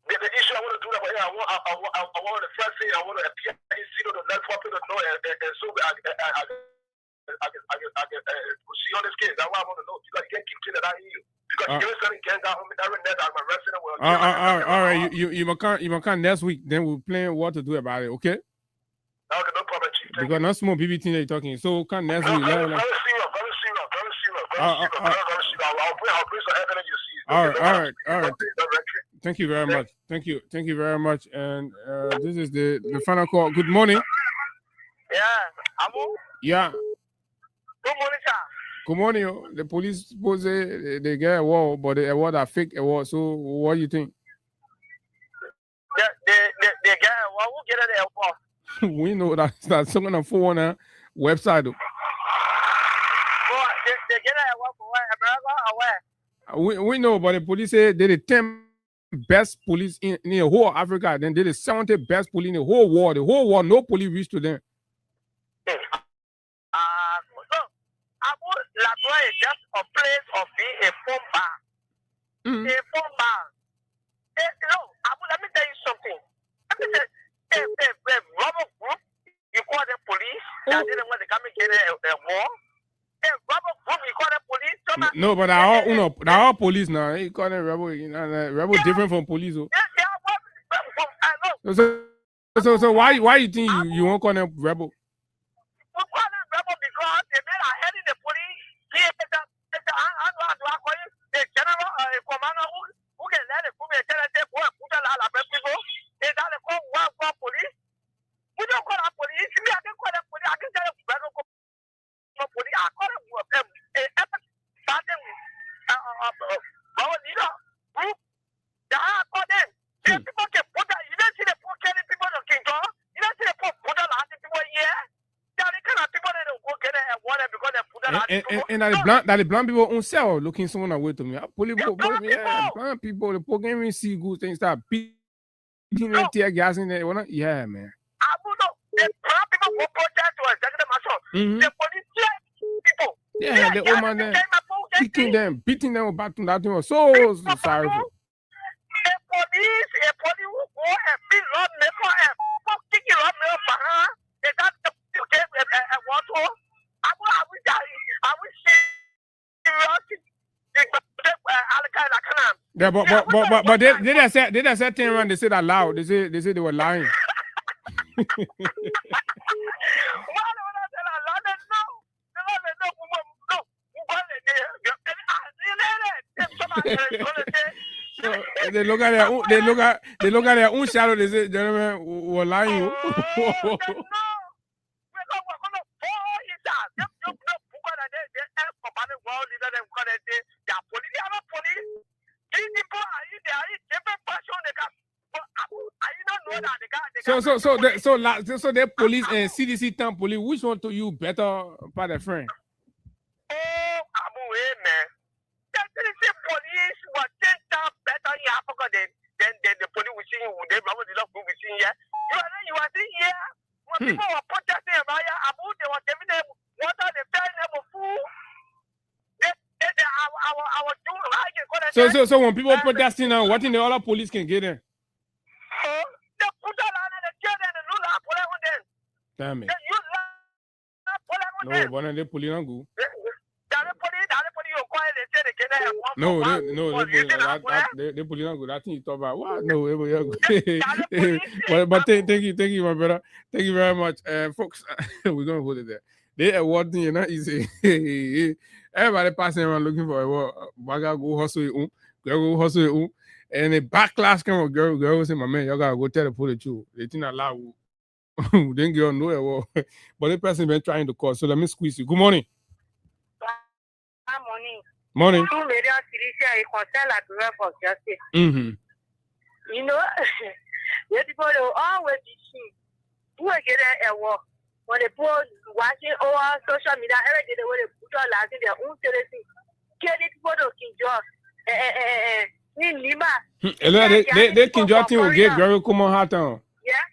The issue I want to do about here, I want the first thing, I want to appear to the left people to know, and so I can see on this case. That's why I want to know. You got to get keep that I hear you. Because you certain gang got home that net, I'm arresting them. All right. You can next week. Then we'll plan what to do about it. Okay. Okay, no problem, Chief. Because not small BB thing that you're talking. So can next week. Very serious. I'll bring some evidence you see. All right. Thank you very much. Thank you very much. And this is the final call. Good morning. Yeah, Amo. Yeah. Good morning, sir. Good morning. The police suppose they get a war, but the award are fake award. So what do you think? The guy, what will get at the award? We know that's something on phone website. They get an award for America or where? We know, but the police say they're the 10 best police in the whole Africa. Then they're the 70 best police in the whole world. The whole world, no police reach to them. Lagoa is just a place of being a phone bar. A phone bar. Let me tell you something. A robber group, you call them police. They didn't want to come and get a war. A robber group, you call them police. No, but they're all police now. You call them rebel. Rebel different from police. So why you think you won't call them rebel? We call them rebel because they men are heading the police. The general commander who can let the police put a people. Is that the call police? We don't call them police. We can call them police. I can tell you rebel police. I call them our leader group. I call them. People can put that. You don't see the poor killing people in King Kong. You don't see the poor put a lot of people here. And that the blind people own self looking someone away to me. Blind people, the poor game see good things start beating and tear gas in there. Yeah, man. The blind people go protest to executive marshal. The police people. Yeah, the old man there kicking them, beating them back to that thing was so sorry for. A police who go and beat lawmaker and kicking lawmaker is that the what? Yeah, but they just said thing around. They said that loud. They said they were lying. So they look at their own shadow. They say, gentlemen, were lying. So the police and CDC town police, which one to you better, by the friend? Oh, Abu, man. The CDC police was 10 times better in Africa than the police we see. They probably not we see here. You are seeing here. When people were protesting about Abu, they were giving them water, they fed them food. So when people protesting now, what in the other police can get in? Damn it. No, but they police don't go. No, they police don't go. I think you talk about what? No, but thank you, my brother. Thank you very much, folks. We're gonna hold it there. They award thing, not easy. Everybody passing around looking for a award. Baga go hustle it, and the backlash come with girl say, my man, y'all gotta go tell the police you. They think allow. Didn't get on no award, but the person been trying to call. So let me squeeze you. Good morning. Morning. Two million Tunisia is concerned like the of justice. You know, the people will always be seen. Who are getting a war? When the poor watching all social media, every day they want to put on their own television. Killing people to kill jobs. in Lima. They can just will get very common hat on. Yeah.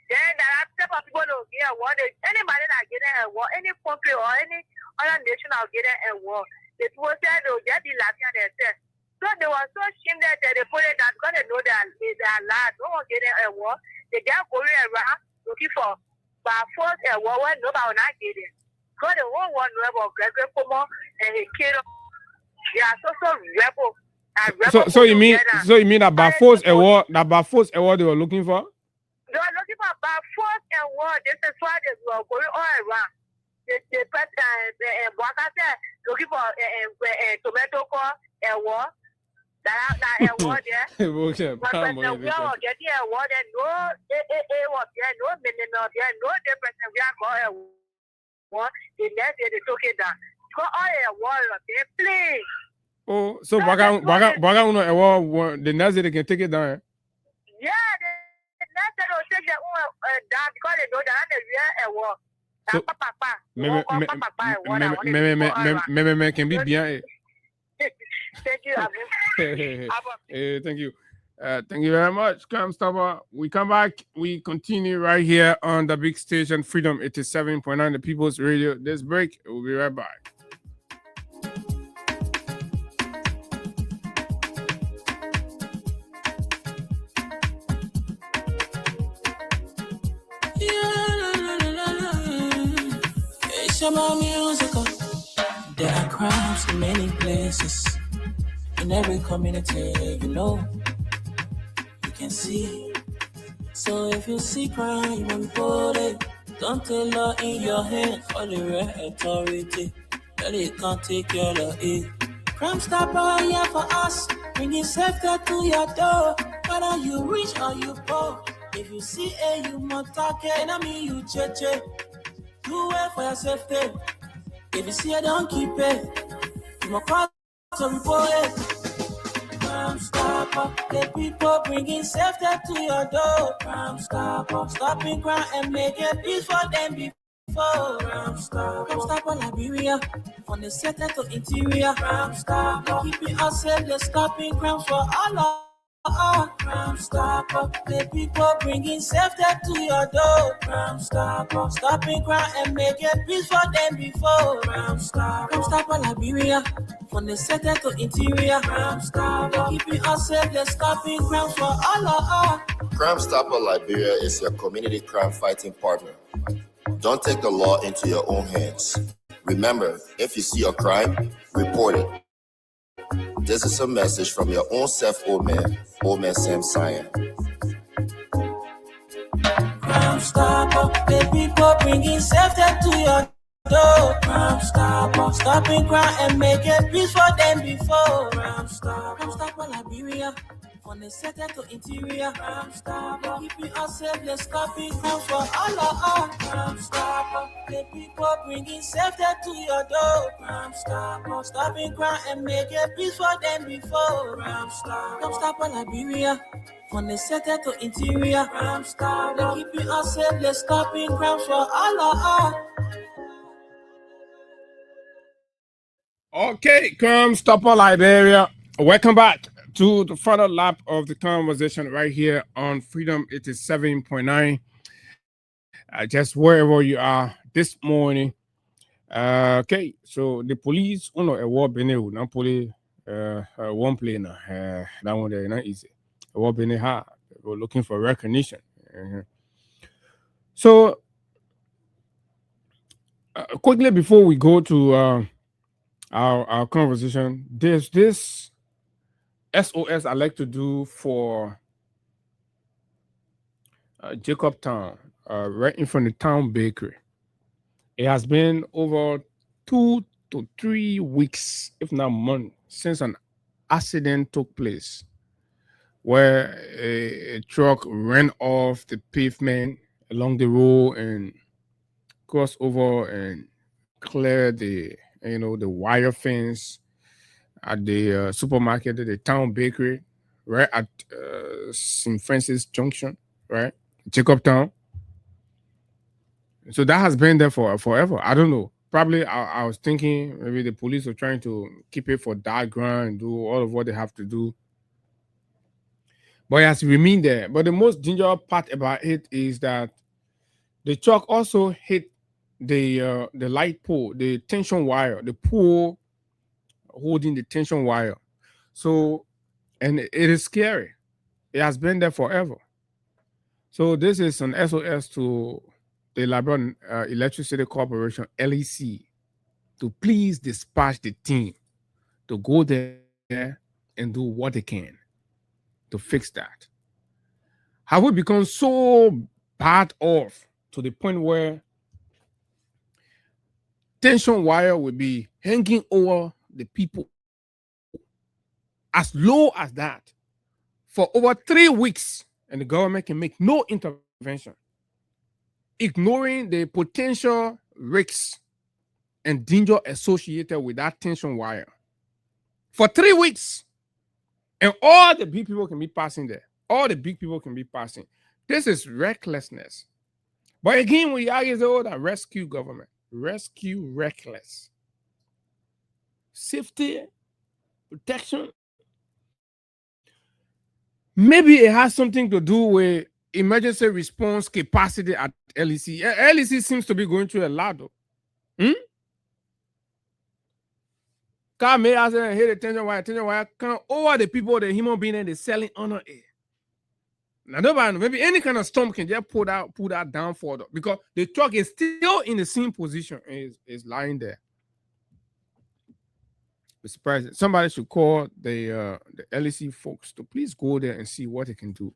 Then there are several people who get a war. Anybody that get a war, any country or any other nation will get a war. The people said they'll get the Latin and they said. So they were so ashamed that they put it that because they know that their land, no one get a war. They get going around looking for by force a war when nobody will not get it. Because the whole one rebel, Gregory Como, and he killed them. They are so rebel. So you mean that by force a war they were looking for? They were looking for by force and war. This is why they were going all around. The person looking for tomato and war. That award there. But we are getting award and no was there, no minimum there, no difference. We are going award. The next day they took it down. Go all award, they play. Oh, so Baga uno award the next day they can take it down. Yeah, the next day they'll take it down because they know that they real award. Can be bien. Thank you, Abu. Thank you. Thank you very much, Crime Stopper. We come back. We continue right here on the big station, Freedom 87.9, the People's Radio. This break, we'll be right back. There are crimes in many places. In every community, you can see. So if you see crime, you will report it. Don't take law in your hand for the real authority. That it can't take care of it. Crime Stopper here for us, bringing safety to your door. Whether you rich or you poor, if you see a you must talk it. I mean you cheche. Do it for your safety. If you see it, don't keep it. You must cross to report it. Crime Stopper, the people bringing safety to your door. Crime Stopper, stopping crime and making peace for them before. Crime Stopper, Liberia, from the center to interior. Crime Stopper, keeping us safe, they're stopping crime for all of. Crime Stopper, the people bringing safety to your door. Crime Stopper, stopping crime and making peace for them before. Crime Stopper, Liberia, from the center to interior. Crime Stopper, keeping us safe, they're stopping crime for all of. Crime Stopper Liberia is your community crime fighting partner. Don't take the law into your own hands. Remember, if you see a crime, report it. This is a message from your own self, old man Sam Cyan. Crime Stopper, the people bringing safety to your door. Crime Stopper, stopping crime and making peace for them before. Crime Stopper, Liberia, from the center to interior. Crime Stopper, keeping us safe, they're stopping crime for all of. Crime Stopper, the people bringing safety to your door. Crime Stopper, stopping crime and making peace for them before. Crime Stopper, Liberia, from the center to interior. Crime Stopper, keeping us safe, they're stopping crime for all of. Okay, Crime Stopper Liberia. Welcome back to the final lap of the conversation right here on Freedom 87.9. Just wherever you are this morning. Okay, so the police, a war bene, not police, one plane, that one there, not easy. A war bene, we're looking for recognition. So, quickly before we go to our conversation, there's this SOS I like to do for Jacob Town, right in front of the town bakery. It has been over 2 to 3 weeks, if not months, since an accident took place where a truck ran off the pavement along the road and crossed over and cleared the wire fence at the supermarket at the town bakery, right at St. Francis Junction, right, Jacob Town. So that has been there for forever. I don't know. Probably I was thinking maybe the police are trying to keep it for dark ground and do all of what they have to do but it has remained there. But the most dangerous part about it is that the truck also hit the light pole, the tension wire, the pole holding the tension wire. So, and it is scary. It has been there forever. So this is an SOS to the Liberian Electricity Corporation (LEC) to please dispatch the team to go there and do what they can to fix that. Have we become so bad off to the point where tension wire will be hanging over the people as low as that for over 3 weeks, and the government can make no intervention, ignoring the potential risks and danger associated with that tension wire for 3 weeks. And all the big people can be passing there. All the big people can be passing. This is recklessness. But again, we argue that rescue government, rescue reckless. Safety, protection. Maybe it has something to do with emergency response capacity at LEC. LEC seems to be going through a lot, though. Car may as well hit attention wire come over the people, the human being, and they're selling on air. Now, nobody, maybe any kind of storm can just pull that down further because the truck is still in the same position, is lying there. Mr. President, somebody should call the LEC folks to please go there and see what they can do.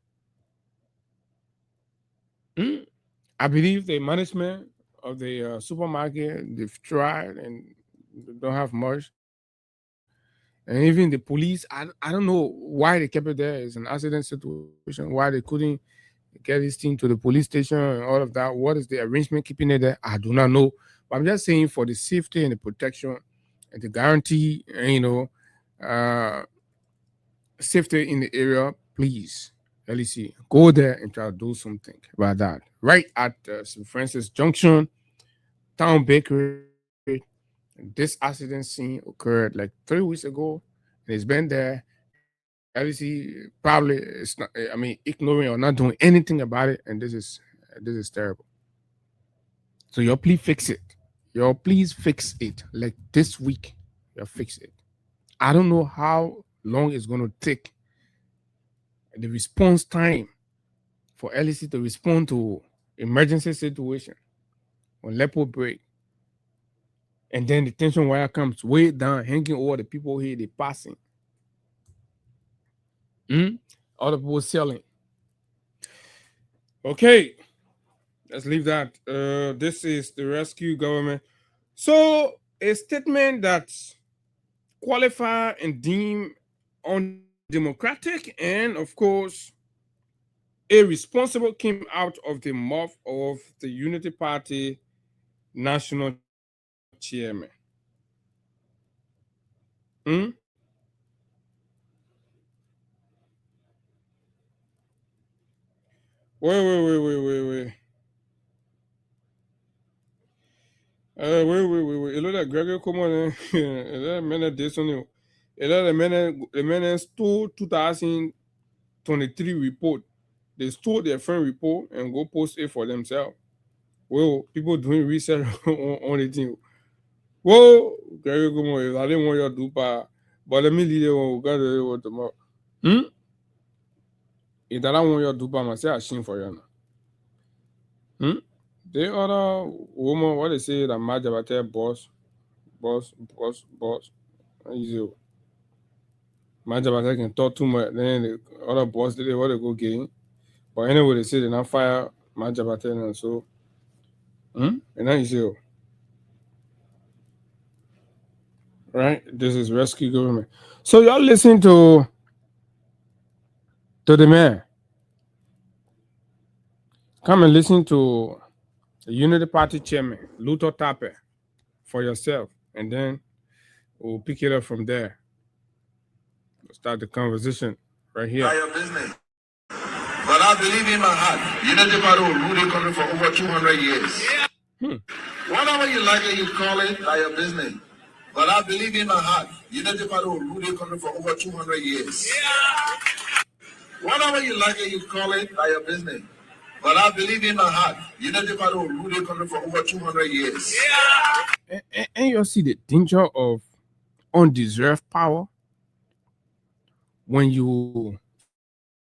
I believe the management of the supermarket, they've tried and don't have much. And even the police, I don't know why they kept it there. It's an accident situation, why they couldn't get this thing to the police station and all of that. What is the arrangement keeping it there? I do not know. But I'm just saying for the safety and the protection and the guarantee, safety in the area, please, LEC, go there and try to do something about that. Right at St. Francis Junction, Town Bakery, this accident scene occurred like 3 weeks ago, and it's been there. LEC probably is not, ignoring or not doing anything about it, and this is terrible. So y'all please fix it. Y'all please fix it. Like this week, y'all fix it. I don't know how long it's going to take the response time for LEC to respond to emergency situation when Lepo break. And then the tension wire comes way down, hanging over the people here, they passing. All the people selling. Okay, let's leave that. This is the rescue government. So a statement that's qualified and deemed undemocratic and, of course, irresponsible came out of the mouth of the Unity Party national chairman. Wait. Wait. A lot of Gregory come on. A lot of men this on. A lot of men stole 2023 report. They stole their friend report and go post it for themselves. Well, people doing research on the thing. Well, Gregory come on. I didn't want you to do but let me leave it on. Got to what tomorrow. If I don't want you to do myself, I shame for you now. The other woman, what they say that match about their boss. Easy. Match about that can talk too much. Then the other boss did what they go gain. But anyway, they say they not fire match about that and so. And then easy. Right? This is rescue government. So y'all listen to the man. Come and listen to the Unity Party chairman, Luther Tappe, for yourself. And then we'll pick it up from there. We'll start the conversation right here. Your business. But I believe in my heart, Unity Party will rule the country for over 200 years. Whatever you like it, you call it, by your business. But I believe in my heart, Unity Party will rule the country for over 200 years. Whatever you like it, you call it, by your business. But I believe in my heart, Unity Party will rule the country for over 200 years. And you'll see the danger of undeserved power when you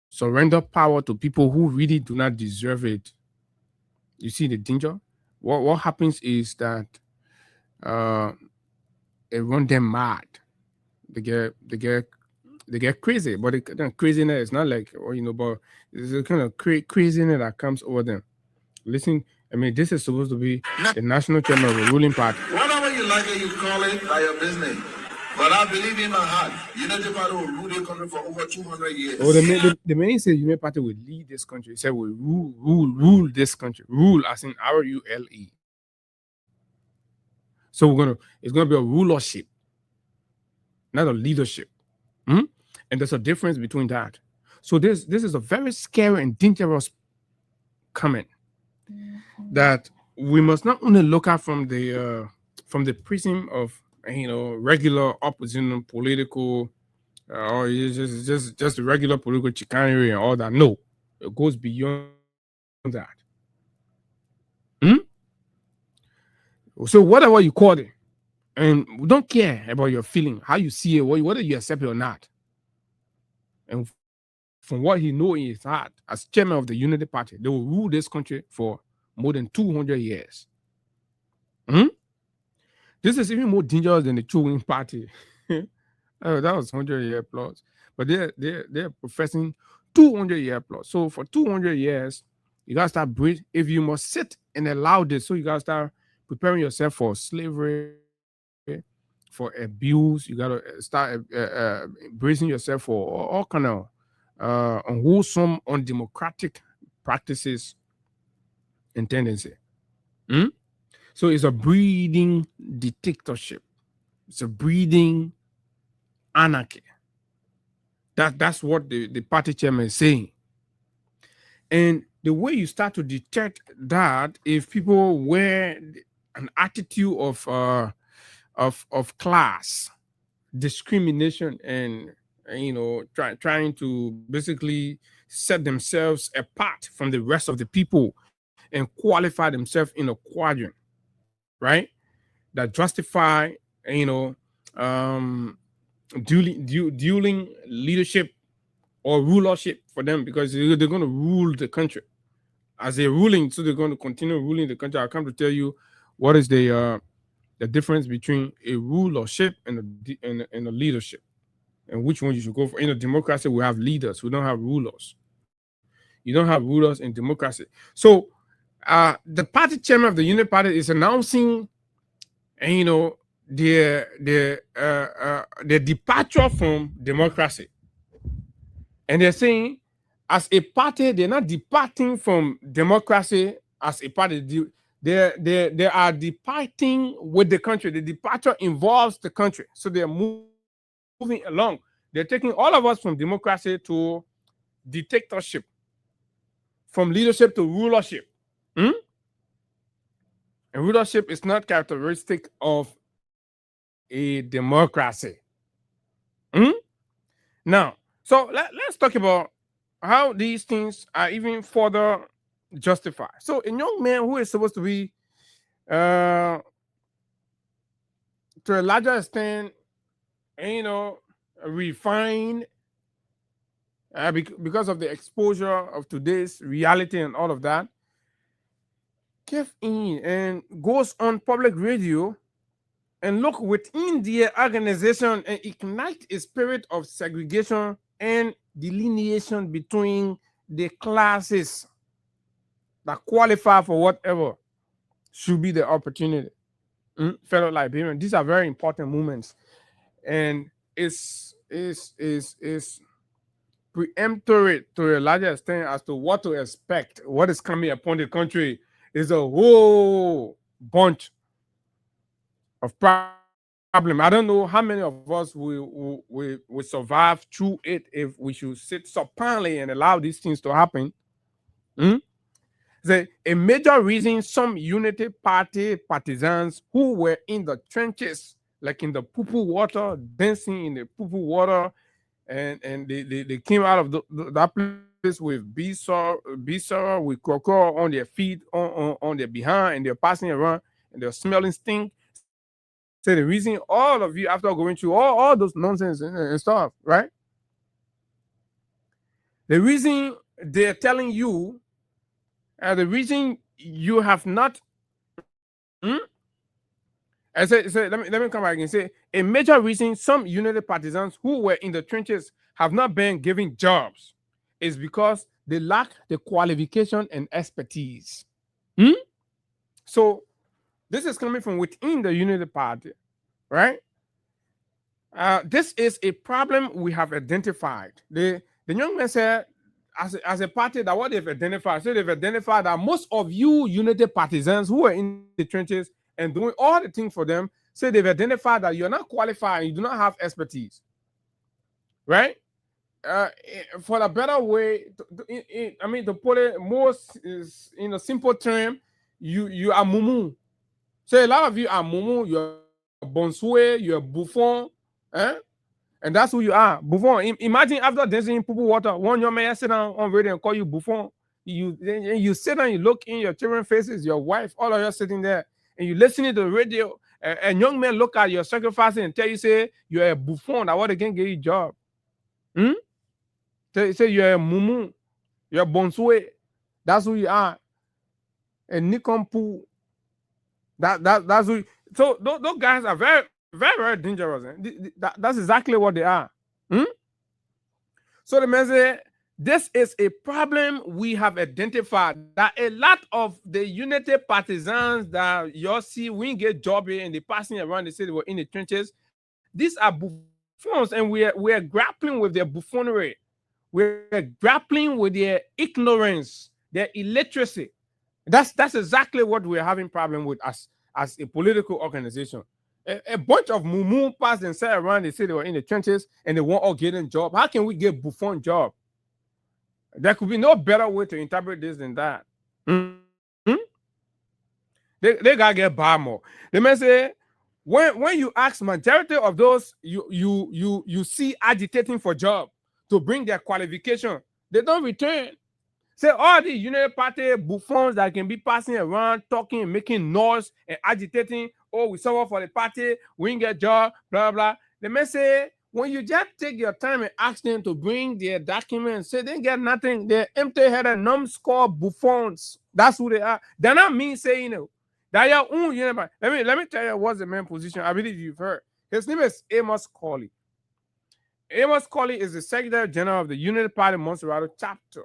surrender power to people who really do not deserve it. You see the danger. What happens is that uh, it run them mad. They get they get they get crazy, but the kind of craziness is not like, or but it's a kind of craziness that comes over them. Listen, I mean, this is supposed to be the national chairman of a ruling party. Whatever you like it, you call it, by your business. But I believe in my heart, Unity Party will rule the country for over 200 years. Oh, the man said United Party will lead this country. He said will rule this country. Rule as in RULE. So it's gonna be a rulership, not a leadership. And there's a difference between that. So this is a very scary and dangerous comment that we must not only look at from the prism of regular opposition political or it's just the regular political chicanery and all that. No, it goes beyond that. So whatever you call it, and we don't care about your feeling, how you see it, whether you accept it or not. And from what he knows in his heart, as chairman of the Unity Party, they will rule this country for more than 200 years. This is even more dangerous than the Chewing Party. Oh, that was 100-year plus. But they're professing 200-year plus. So for 200 years, you gotta start breathing. If you must sit and allow this, so you gotta start preparing yourself for slavery, for abuse. You gotta start bracing yourself for all kind of unwholesome, undemocratic practices and tendency. So it's a breeding dictatorship. It's a breeding anarchy. That's what the party chairman is saying. And the way you start to detect that, if people wear an attitude of class discrimination and trying to basically set themselves apart from the rest of the people and qualify themselves in a quadrant, right? That justify dueling leadership or rulership for them, because they're going to rule the country as they're ruling, so they're going to continue ruling the country. I'll come to tell you what is the difference between a rulership and a leadership, and which one you should go for. In a democracy, we have leaders. We don't have rulers. You don't have rulers in democracy. So the party chairman of the Unity Party is announcing, their departure from democracy, and they're saying, as a party, they're not departing from democracy as a party. They are departing with the country. The departure involves the country. So they're moving along. They're taking all of us from democracy to dictatorship, from leadership to rulership. And rulership is not characteristic of a democracy. Now, so let's talk about how these things are even further justified. So a young man who is supposed to be to a larger extent, refined because of the exposure of today's reality and all of that, cave in and goes on public radio and look within the organization and ignite a spirit of segregation and delineation between the classes that qualify for whatever should be the opportunity. Fellow Liberians, these are very important moments, and is preemptory to a larger extent as to what to expect. What is coming upon the country is a whole bunch of problem. I don't know how many of us will survive through it if we should sit supinely and allow these things to happen. A major reason some Unity Party partisans who were in the trenches, like in the poo-poo water, dancing in the poo-poo water, and they came out of that place with B-Star with cocoa on their feet, on their behind, and they're passing around and they're smelling stink. So the reason all of you, after going through all those nonsense and stuff, right? The reason they're telling you, the reason you have not, let me come back and say a major reason some United partisans who were in the trenches have not been given jobs is because they lack the qualification and expertise. So this is coming from within the United Party, right? This is a problem we have identified. The young man said, as a party, that what they've identified, so they've identified that most of you United partisans who are in the trenches and doing all the things for them, say they've identified that you're not qualified and you do not have expertise, right? For a better way, to put it most is in a simple term, you are mumu. So a lot of you are mumu, you're bonsue, you're buffon, eh? And that's who you are, buffon. Imagine after dancing in poo water, one young man sit down on radio and call you buffon. You sit down, you look in your children's faces, your wife, all of you sitting there, and you listening to the radio. And young men look at your sacrificing and tell you, say you're a buffon. That what they can get you a job. Say you're a mumu, you're bonsue. That's who you are. And nikompu. That's who. So those guys are very, very, very dangerous. That's exactly what they are. So the man say, this is a problem we have identified, that a lot of the Unity partisans that you see we get job here and they passing around, they say they were in the trenches. These are buffons, and we're grappling with their buffoonery. We're grappling with their ignorance, their illiteracy. That's exactly what we're having problem with as a political organization. A bunch of mumu passed and sat around, they say they were in the trenches and they weren't all getting job. How can we get buffon job? There could be no better way to interpret this than that. They gotta get bar more. They may say, when you ask majority of those you see agitating for job to bring their qualification, they don't return. Say all the United Party buffons that can be passing around, talking and making noise and agitating. Oh, we suffer for the party, we didn't get job, blah blah. They may say, when you just take your time and ask them to bring their documents, say they get nothing. They're empty-headed, numbskull buffons. That's who they are. They're not me saying it. That your own United. Let me tell you what's the main position. I believe you've heard. His name is Amos Colley. Amos Colley is the Secretary General of the United Party Montserrat chapter.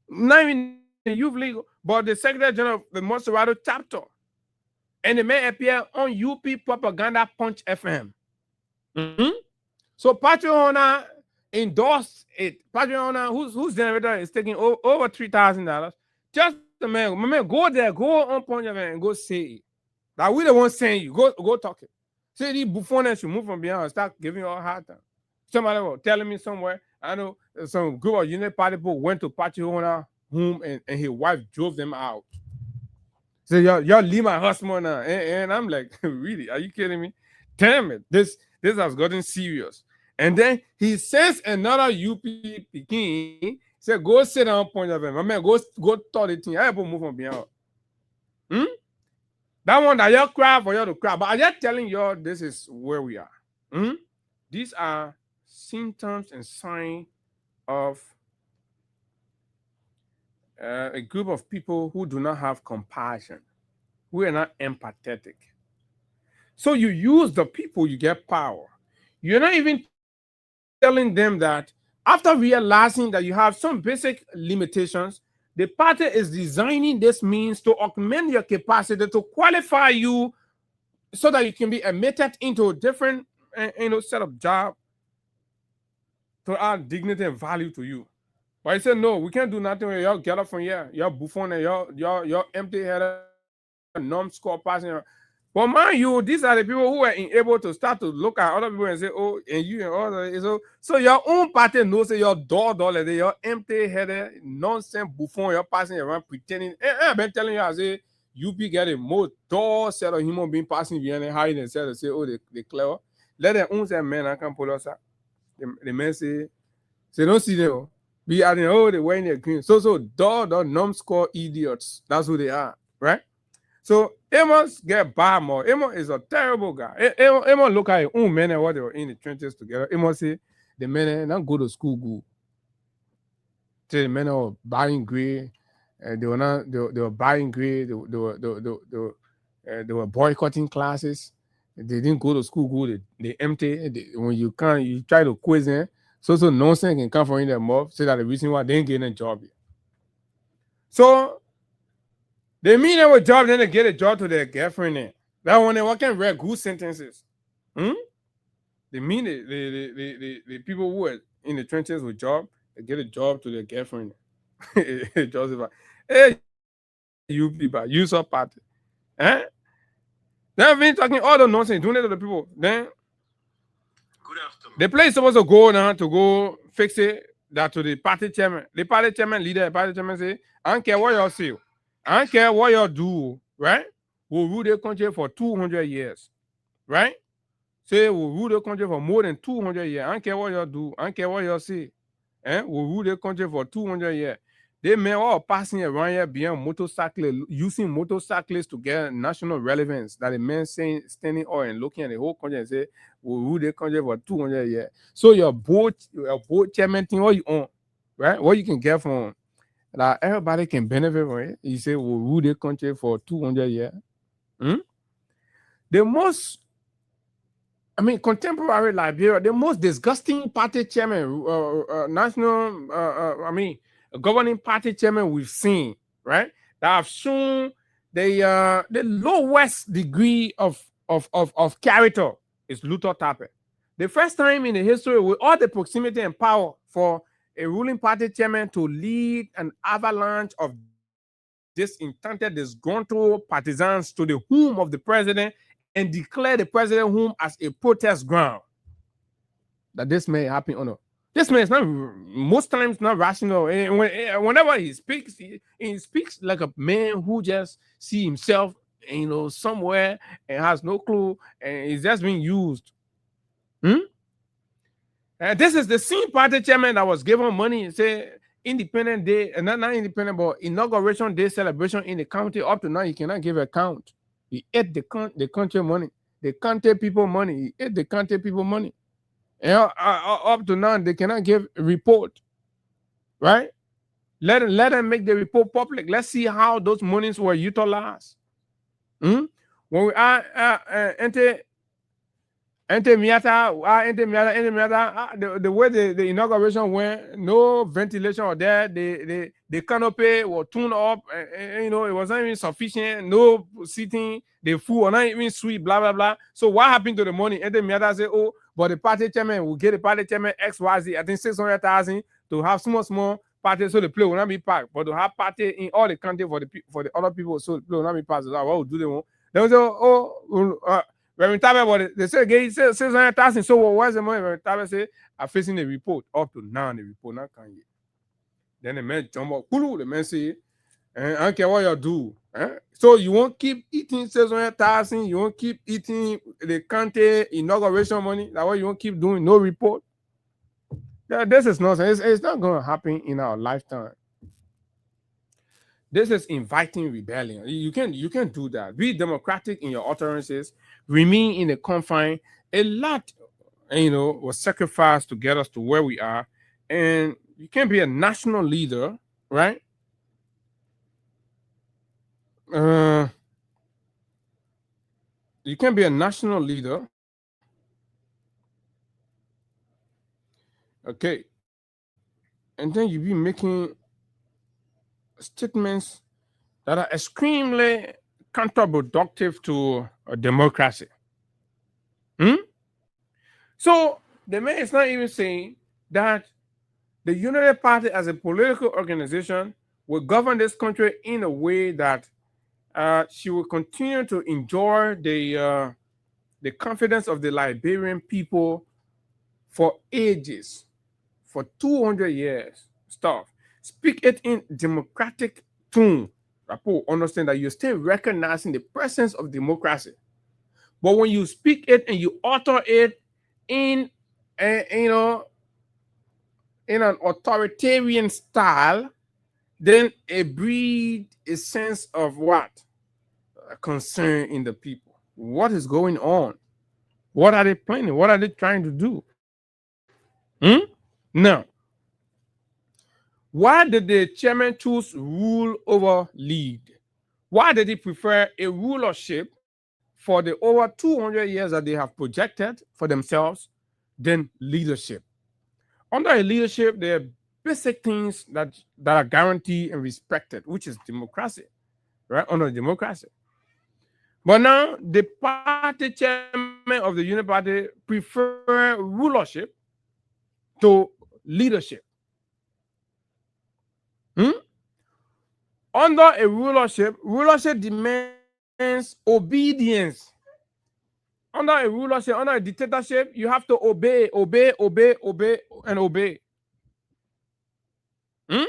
Not even the youth league, but the Secretary General of the Montserrat chapter. And it may appear on UP Propaganda Punch FM. So Patrick Horner endorsed it. Patrick Horner, whose generator is taking over $3,000. Just the man, my man, go there, go on Punch FM and go say it. That we the one saying you. Go talk it. Say these buffons should move from behind and start giving you all hard time. Somebody was telling me somewhere, I know some group of United Party people went to Patrick Horner home and his wife drove them out. So y'all leave my husband now. And I'm like, really? Are you kidding me? Damn it. This has gotten serious. And then he sends another UP Peking. Said, go sit down, point of him. My man, go talk the thing. I have to move from behind. That one that y'all cry for y'all to cry. But I'm just telling y'all, this is where we are. These are symptoms and signs of a group of people who do not have compassion, who are not empathetic. So you use the people, you get power. You're not even telling them that after realizing that you have some basic limitations, the party is designing this means to augment your capacity to qualify you so that you can be admitted into a different set of job to add dignity and value to you. But I said, no, we can't do nothing with y'all. Get up from here. Y'all buffon and y'all empty-headed, numbskull passing around. But mind you, these are the people who are able to start to look at other people and say, oh, and you and other. So your own party knows that you're you're empty-headed, nonsense buffon, you're passing around pretending. I've been telling you, I say, UP get a more dull set of human being passing behind and hiding themselves to say, oh, they clever. Let their own say, man, I can pull us out. The men say don't see them. Be adding, oh, they wearing their green. So the numbskull idiots. That's who they are, right? So Amos get bad more. Amos is a terrible guy. Amos look at his own men and what they were in the trenches together. Amos say the men not go to school good. Say the men are buying gray. They were not. They were buying gray. They were boycotting classes. They didn't go to school good. They empty. When you can't, you try to quiz them. So nonsense can come from in their mouth. Say that the reason why they ain't getting a job yet. So they mean they have a job, then they get a job to their girlfriend. That one they can read good sentences. They mean the people who are in the trenches with job, they get a job to their girlfriend. Joseph, hey, you people, you so party. They've been talking all the nonsense, doing it to the people. Then the place supposed to go now to go fix it. That to the party chairman. The party chairman leader, the party chairman say, I don't care what y'all say. I don't care what y'all do, right? We'll rule the country for 200 years, right? Say we'll rule the country for more than 200 years. I don't care what y'all do. I don't care what y'all say. We'll rule the country for 200 years. They may all passing around here beyond motorcycles, using motorcycles to get national relevance. That the men saying, standing or and looking at the whole country and say, we'll rule the country for 200 years. So your boat chairman thing, what you own, right? What you can get from that everybody can benefit from it. You say, we'll rule the country for 200 years. The most, contemporary Liberia, the most disgusting party chairman, governing party chairman we've seen, right? That have shown the lowest degree of character is Luther Tappe. The first time in the history with all the proximity and power for a ruling party chairman to lead an avalanche of discontented, disgruntled partisans to the home of the president and declare the president home as a protest ground. That this may happen or not. This man is not most times not rational. And whenever he speaks like a man who just see himself, somewhere and has no clue and is just being used. And this is the same party chairman that was given money and say Independent Day, and not independent, but inauguration day celebration in the county. Up to now, he cannot give a count. He ate the country money, the county people money. He ate the county people money. And up to now, they cannot give a report, right? Let them make the report public. Let's see how those monies were utilized. When we are the way the inauguration went, no ventilation or there. The canopy was tuned up. It wasn't even sufficient. No seating. The food was not even sweet. Blah blah blah. So what happened to the money? And the Miata say, "Oh, but the party chairman will get the party chairman XYZ. I think 600,000 to have small party, so the play will not be packed. But to have party in all the country for the other people, so the play will not be packed. So what would do they want? They will say, when we talk about it, they say, "Okay, 600,000. So what's the money?" When we talk say, "I'm facing the report up to now. The report not can yet." Then the man jump up. The man say, "I don't care what you do. So you won't keep eating 600,000. You won't keep eating the county inauguration money. That's what you won't keep doing. No report." This is nonsense. It's not going to happen in our lifetime. This is inviting rebellion. You can't do that. Be democratic in your utterances. Remain in the confine. A lot, was sacrificed to get us to where we are. And you can't be a national leader, right? You can't be a national leader. Okay. And then you be making statements that are extremely counterproductive to a democracy. So the man is not even saying that the United Party as a political organization will govern this country in a way that she will continue to enjoy the confidence of the Liberian people for ages, for 200 years. Stuff. Speak it in democratic tone. Understand that you're still recognizing the presence of democracy. But when you speak it and you utter it in in an authoritarian style, then it breed a sense of what? Concern in the people. What is going on? What are they planning? What are they trying to do? Now, why did the chairman choose rule over lead? Why did he prefer a rulership for the over 200 years that they have projected for themselves than leadership? Under a leadership, there are basic things that are guaranteed and respected, which is democracy, right? Under democracy. But now the party chairman of the Union Party prefer rulership to leadership. Hmm? Under a rulership demands obedience. Under a rulership, under a dictatorship, you have to obey, and obey. Hmm?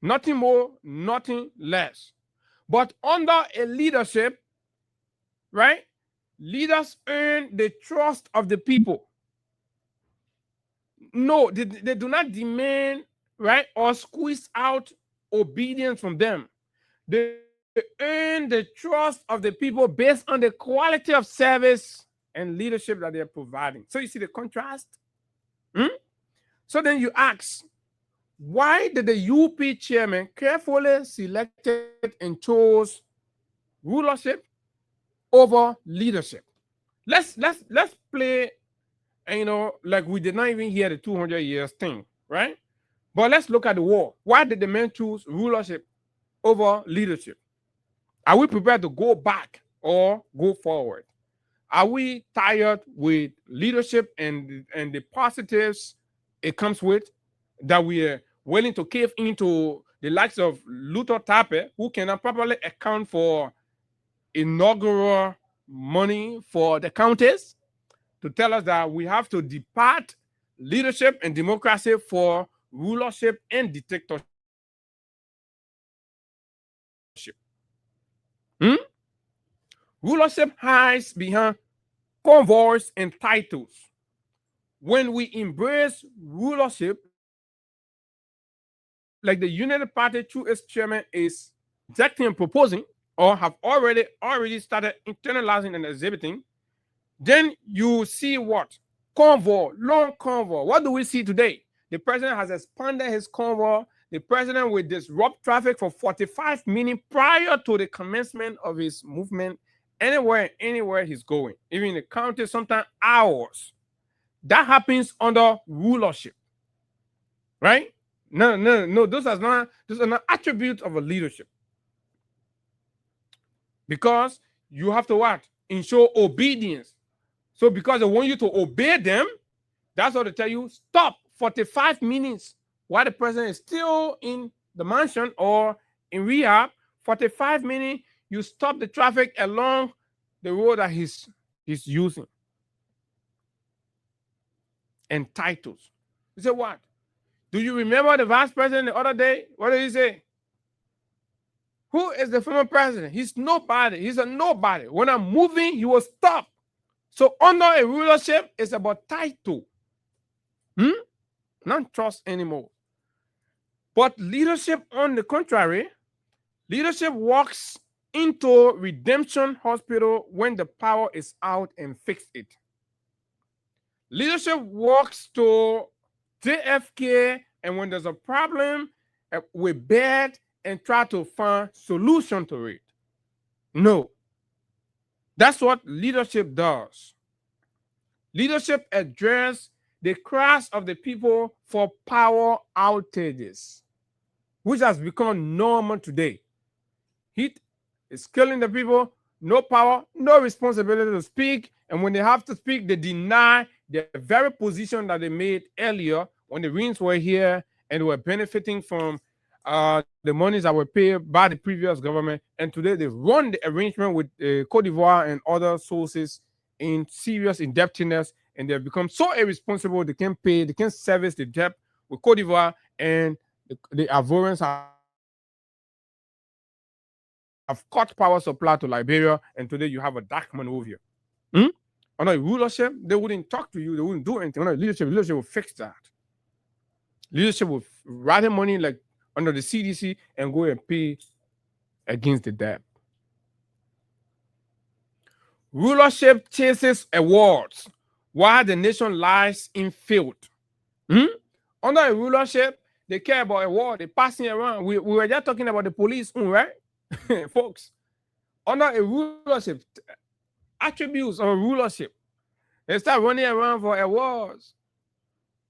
Nothing more, nothing less. But under a leadership, right? Leaders earn the trust of the people. No, they do not demand, right, or squeeze out obedience from them. They earn the trust of the people based on the quality of service and leadership that they're providing. So you see the contrast? Hmm? So then you ask, why did the UP chairman carefully selected and chose rulership over leadership? Let's play, like we did not even hear the 200 years thing, right? But let's look at the war. Why did the men choose rulership over leadership? Are we prepared to go back or go forward? Are we tired with leadership and the positives it comes with, that we are willing to cave into the likes of Luther Tappe, who cannot properly account for inaugural money for the counties, to tell us that we have to depart leadership and democracy for rulership and dictatorship? Hmm? Rulership hides behind convoys and titles. When we embrace rulership, like the United Party through its chairman is projecting and proposing, or have already started internalizing and exhibiting, then you see what? Convoy, long convoy. What do we see today? The president has expanded his convoy. The president will disrupt traffic for 45 minutes prior to the commencement of his movement, anywhere he's going, even in the county, sometimes hours. That happens under rulership, right? No. Those are not attributes of a leadership, because you have to what? Ensure obedience. So because they want you to obey them, that's what they tell you. Stop 45 minutes while the president is still in the mansion or in rehab. 45 minutes, you stop the traffic along the road that he's using. And titles. You say what? Do you remember the vice president the other day? What did he say? Who is the former president? He's nobody. He's a nobody. When I'm moving, he will stop. So under a rulership, it's about title. Not trust anymore. But leadership, on the contrary, leadership walks into redemption hospital when the power is out and fix it. Leadership walks to JFK, and when there's a problem, we bed and try to find solution to it. No. That's what leadership does. Leadership addresses the cries of the people for power outages, which has become normal today. Heat is killing the people, no power, no responsibility to speak, and when they have to speak, they deny the very position that they made earlier when the Greens were here and they were benefiting from the monies that were paid by the previous government, and today they run the arrangement with Cote d'Ivoire and other sources in serious indebtedness, and they've become so irresponsible they can't pay, they can't service the debt with Cote d'Ivoire, and the Ivorians have cut power supply to Liberia, and today you have a dark man over here. Hmm? Under rulership, they wouldn't talk to you. They wouldn't do anything. Under leadership will fix that. Leadership will rather money like under the CDC and go and pay against the debt. Rulership chases awards while the nation lies in filth. Under a rulership, they care about award. They're passing around. We were just talking about the police, right? Folks, under a rulership, attributes of rulership, they start running around for awards.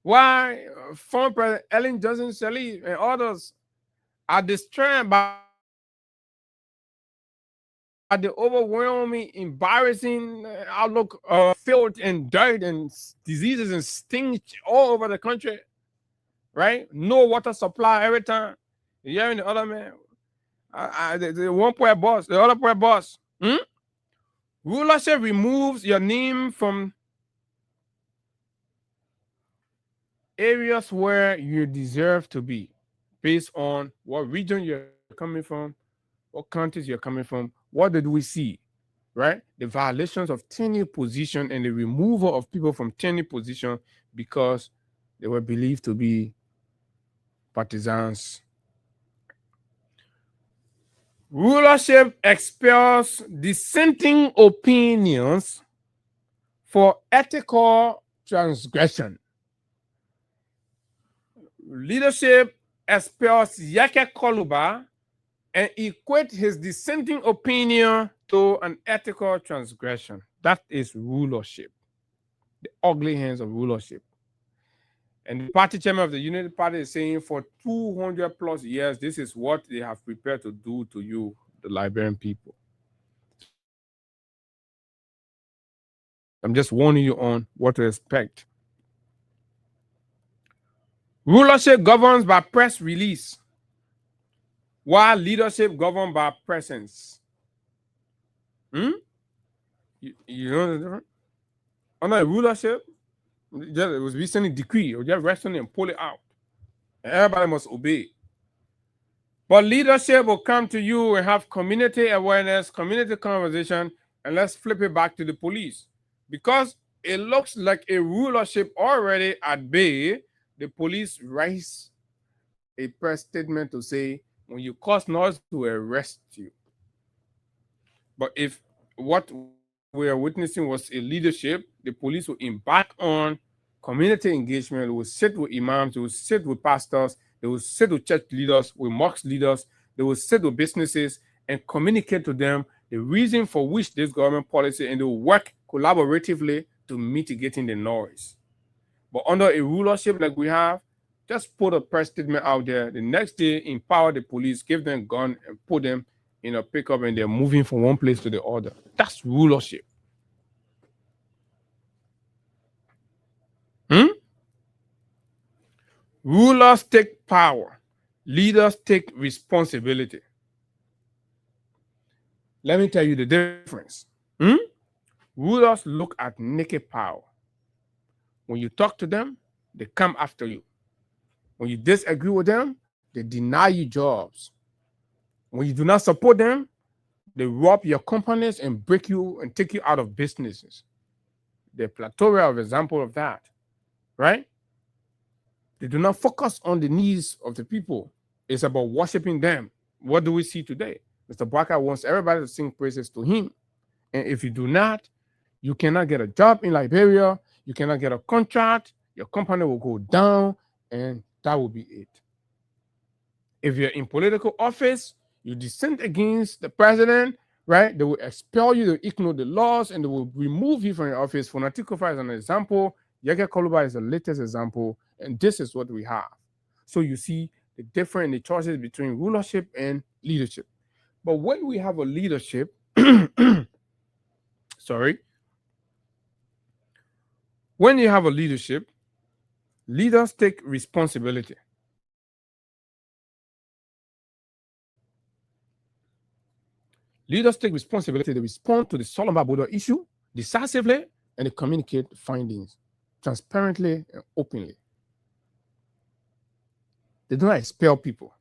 Why former President Ellen Johnson Sirleaf and others are distressed by the overwhelming, embarrassing outlook of filth and dirt and diseases and stench all over the country, right? No water supply every time. You're hearing the other man, the one poor boss, the other poor boss. Rulership removes your name from areas where you deserve to be based on what region you're coming from, what countries you're coming from. What did we see? Right? The violations of tenure position and the removal of people from tenure position because they were believed to be partisans. Rulership expels dissenting opinions for ethical transgression. Leadership expels Yeke Koluba and equate his dissenting opinion to an ethical transgression. That is rulership, the ugly hands of rulership. And the party chairman of the United Party is saying for 200 plus years, this is what they have prepared to do to you, the Liberian people. So I'm just warning you on what to expect. Rulership governs by press release, while leadership governs by presence. You know the difference? Under a rulership, it was recently decree, or just resting and pull it out. And everybody must obey. But leadership will come to you and have community awareness, community conversation, and let's flip it back to the police. Because it looks like a rulership already at bay, the police raise a press statement to say, when you cause noise, we arrest you. But if what we are witnessing was a leadership, the police will embark on community engagement. They will sit with imams, they will sit with pastors, they will sit with church leaders, with mosque leaders, they will sit with businesses and communicate to them the reason for which this government policy, and they will work collaboratively to mitigating the noise. But under a rulership like we have, just put a press statement out there. The next day, empower the police, give them a gun, and put them in a pickup, and they're moving from one place to the other. That's rulership. Rulers take power. Leaders take responsibility. Let me tell you the difference. Rulers look at naked power. When you talk to them, they come after you. When you disagree with them, they deny you jobs. When you do not support them, they rob your companies and break you and take you out of businesses. There are plethora of examples of that, right? They do not focus on the needs of the people. It's about worshiping them. What do we see today? Mr. Barker wants everybody to sing praises to him. And if you do not, you cannot get a job in Liberia. You cannot get a contract. Your company will go down, and that will be it. If you're in political office, you dissent against the president, right? They will expel you, they will ignore the laws, and they will remove you from your office. For Natikofa is an example. Yeke Koluba is the latest example, and this is what we have. So you see the difference in the choices between rulership and leadership. But when we have a leadership, when you have a leadership, leaders take responsibility. Leaders take responsibility. They respond to the Solomon border issue decisively, and they communicate findings transparently and openly. They do not expel people.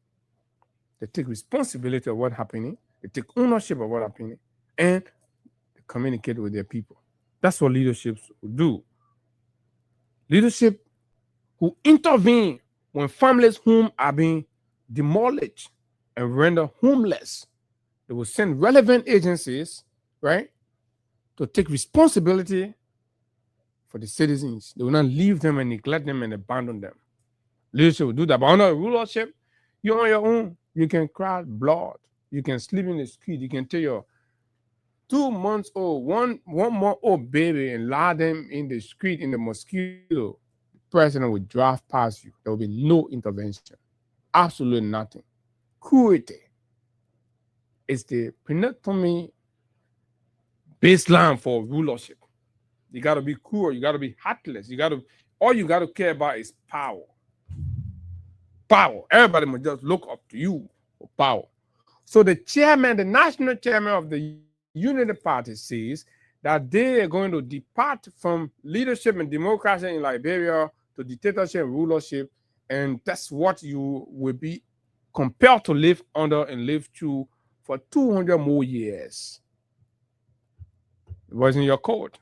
They take responsibility of what's happening. They take ownership of what's happening, and they communicate with their people. That's what leaderships do. Leadership who intervene when families' homes are being demolished and rendered homeless. They will send relevant agencies, right, to take responsibility for the citizens. They will not leave them and neglect them and abandon them. Leadership will do that. But under rulership, you're on your own. You can cry blood. You can sleep in the street. You can take your 2 months old, one month old baby and lie them in the street in the mosquito. The president will drive past you. There will be no intervention. Absolutely nothing. Cruelty is the penultimate baseline for rulership. You gotta be cruel, you gotta be heartless, all you gotta care about is power. Power. Everybody must just look up to you for power. So the chairman, the national chairman of the Unity Party says that they are going to depart from leadership and democracy in Liberia to dictatorship and rulership, and that's what you will be compelled to live under and live through for 200 more years. It was in your code.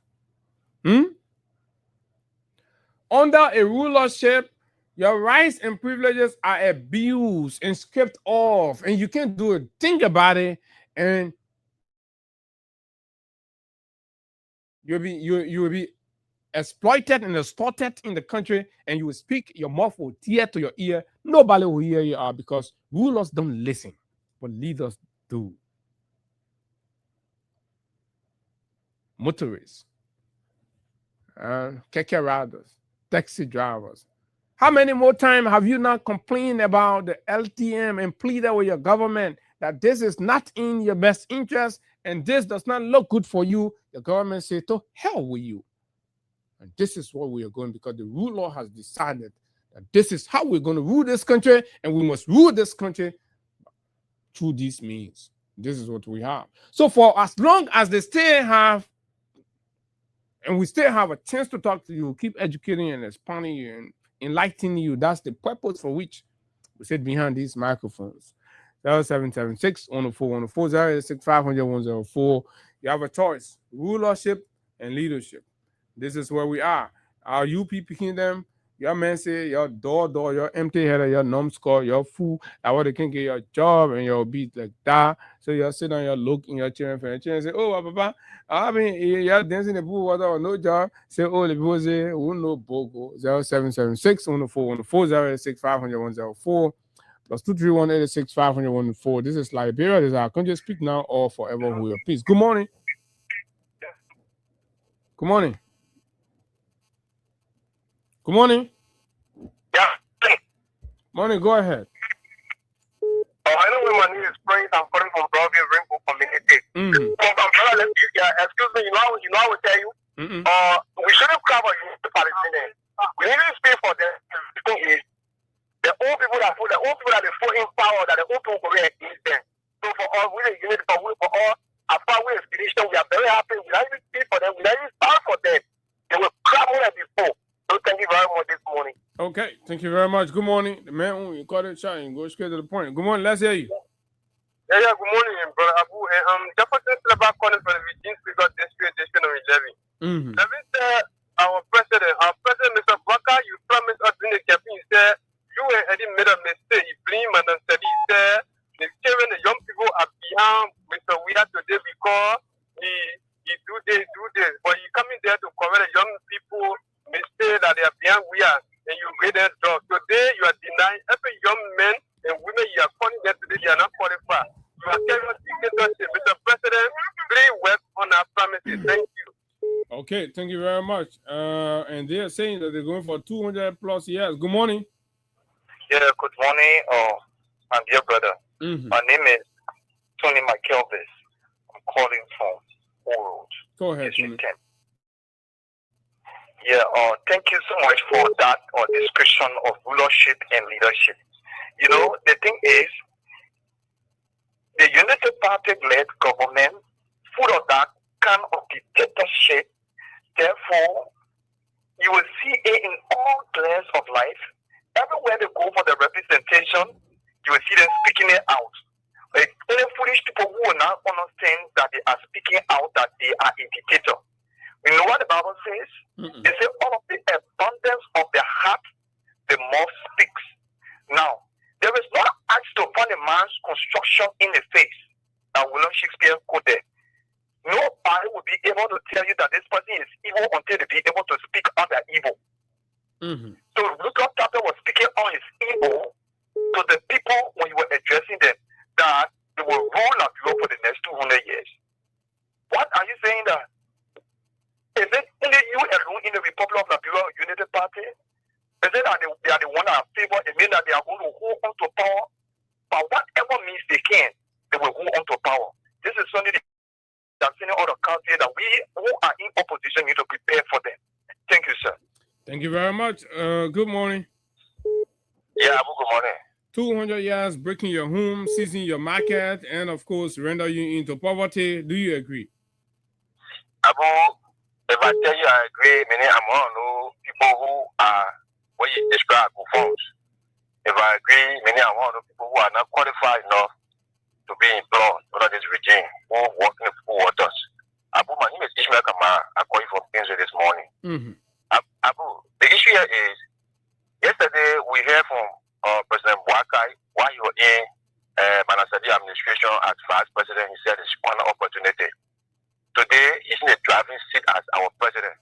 Under a rulership, your rights and privileges are abused and stripped off, and you can't do a thing about it, and you will be exploited and extorted in the country, and you will speak, your mouth will tear to your ear. Nobody will hear you out because rulers don't listen, but leaders do. Motorists, keke riders, taxi drivers. How many more times have you not complained about the LTM and pleaded with your government that this is not in your best interest and this does not look good for you? The government says, to hell with you. And this is what we are going, because the ruler has decided that this is how we're going to rule this country, and we must rule this country through these means. This is what we have. So for as long as they still have, and we still have a chance to talk to you, keep educating and expanding you and enlightening you, that's the purpose for which we sit behind these microphones. 0776 104 104 086 500 104. You have a choice: rulership and leadership. This is where we are. Are you picking them? Your man say your door, your empty header, your numbskull, your fool. That way they can get your job and your beat like that. So you sit on your look in your chair and say, oh, papa, I mean, you're dancing the pool water or no job. Say, oh, the people say, oh, no, bogo. 0776 104 104 086 500 104. Plus 231 86 500 104. This is Liberia. This is our country. Speak now or forever hold your peace. Good morning. Good morning. Good morning. Yeah. Morning, go ahead. I know when my name is Prince. I'm calling from Broadview Rainbow Community. Excuse me, you know I will tell you. We shouldn't cover the Palestinians. We need to speak for them. The old people that they put in power, that the old people will against them. So for all, we are unity for all. As far as we expedition, we are very happy. We don't even speak for them. We don't even stand for them. They will crap more than before. So thank you very much this morning. Okay, thank you very much. Good morning. The man who you caught it shot and go straight to the point. Good morning. Let's hear you. Yeah, good morning, brother Abu. Jefferson Silva calling from the Virgin Speaker District Edition of 11. Levin said, our president, Mr. Baka, you promised us during the campaign. He said, you and Eddie made a mistake. He blamed and said, he said, the children, the young people are behind Mr. Weir today because he do this. But he coming there to correct the young people mistake that they are behind Weir, and you grade their job. Today, you are denying every young man and women you are calling them today, they are not qualified. You are telling us dictatorship. Mr. President, please work on our promises. Thank you. Okay, thank you very much. And they are saying that they're going for 200 plus years. Good morning. Yeah, good morning, my dear brother. My name is Tony McKelvis. I'm calling from Old. Go ahead, Tony. Yeah, thank you so much for that description of rulership and leadership. You know, the thing is, the United Party-led government full of that kind of dictatorship. Therefore, you will see it in all areas of life. Everywhere they go for the representation, you will see them speaking it out. Like any foolish people who will not understand that they are speaking out that they are a dictator. You know what the Bible says? It says, out of the abundance of the heart, the mouth speaks. Now, there is no axe to find a man's construction in the face. And William Shakespeare quoted, nobody will be able to tell you that this person is evil until they be able to speak on their evil. So Luke's chapter was speaking on his evil to the people when you were addressing them, that they will rule Liberia for the next 200 years. What are you saying that? Is it only you alone in the Republic of Liberia Unity Party? Is it that they are the one that are favored? It means that they are going to hold on to power. But whatever means they can, they will hold on to power. This is something that's in all the country that we who are in opposition need to prepare for them. Thank you, sir. Thank you very much. Good morning. Yeah, good morning. 200 years breaking your home, seizing your market, and of course, render you into poverty. Do you agree? Abu, if I tell you I agree, meaning I'm one of people who are what you describe as forms. If I agree, meaning I'm one of people who are not qualified enough to be employed under this regime who work in the poor waters. Abu, my name is Ishmael Kamara. I call you from Kingsway this morning. Abu, the issue here is, yesterday we heard from President Boakai while he was in Manasadi administration as vice president. He said it's one opportunity. Today, he's in the driving seat as our president.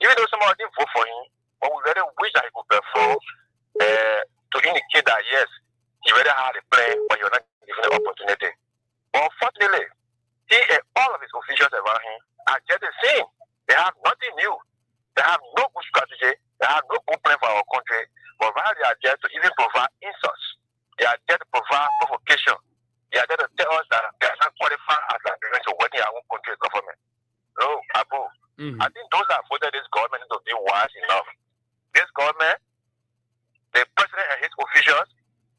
Even though somebody didn't vote for him, but we really wish that he could perform to indicate that yes, he really had a plan, but you're not given the opportunity. But unfortunately, he and all of his officials around him are just the same. They have nothing new. They have no good strategy. They have no good plan for our country. But rather they are there to even provide insults. They are there to provide provocation. They are there to tell us that they are not qualified as Liberians to work in our own country government. No, Abu, I think those that voted this government need to be wise enough. This government, the president and his officials,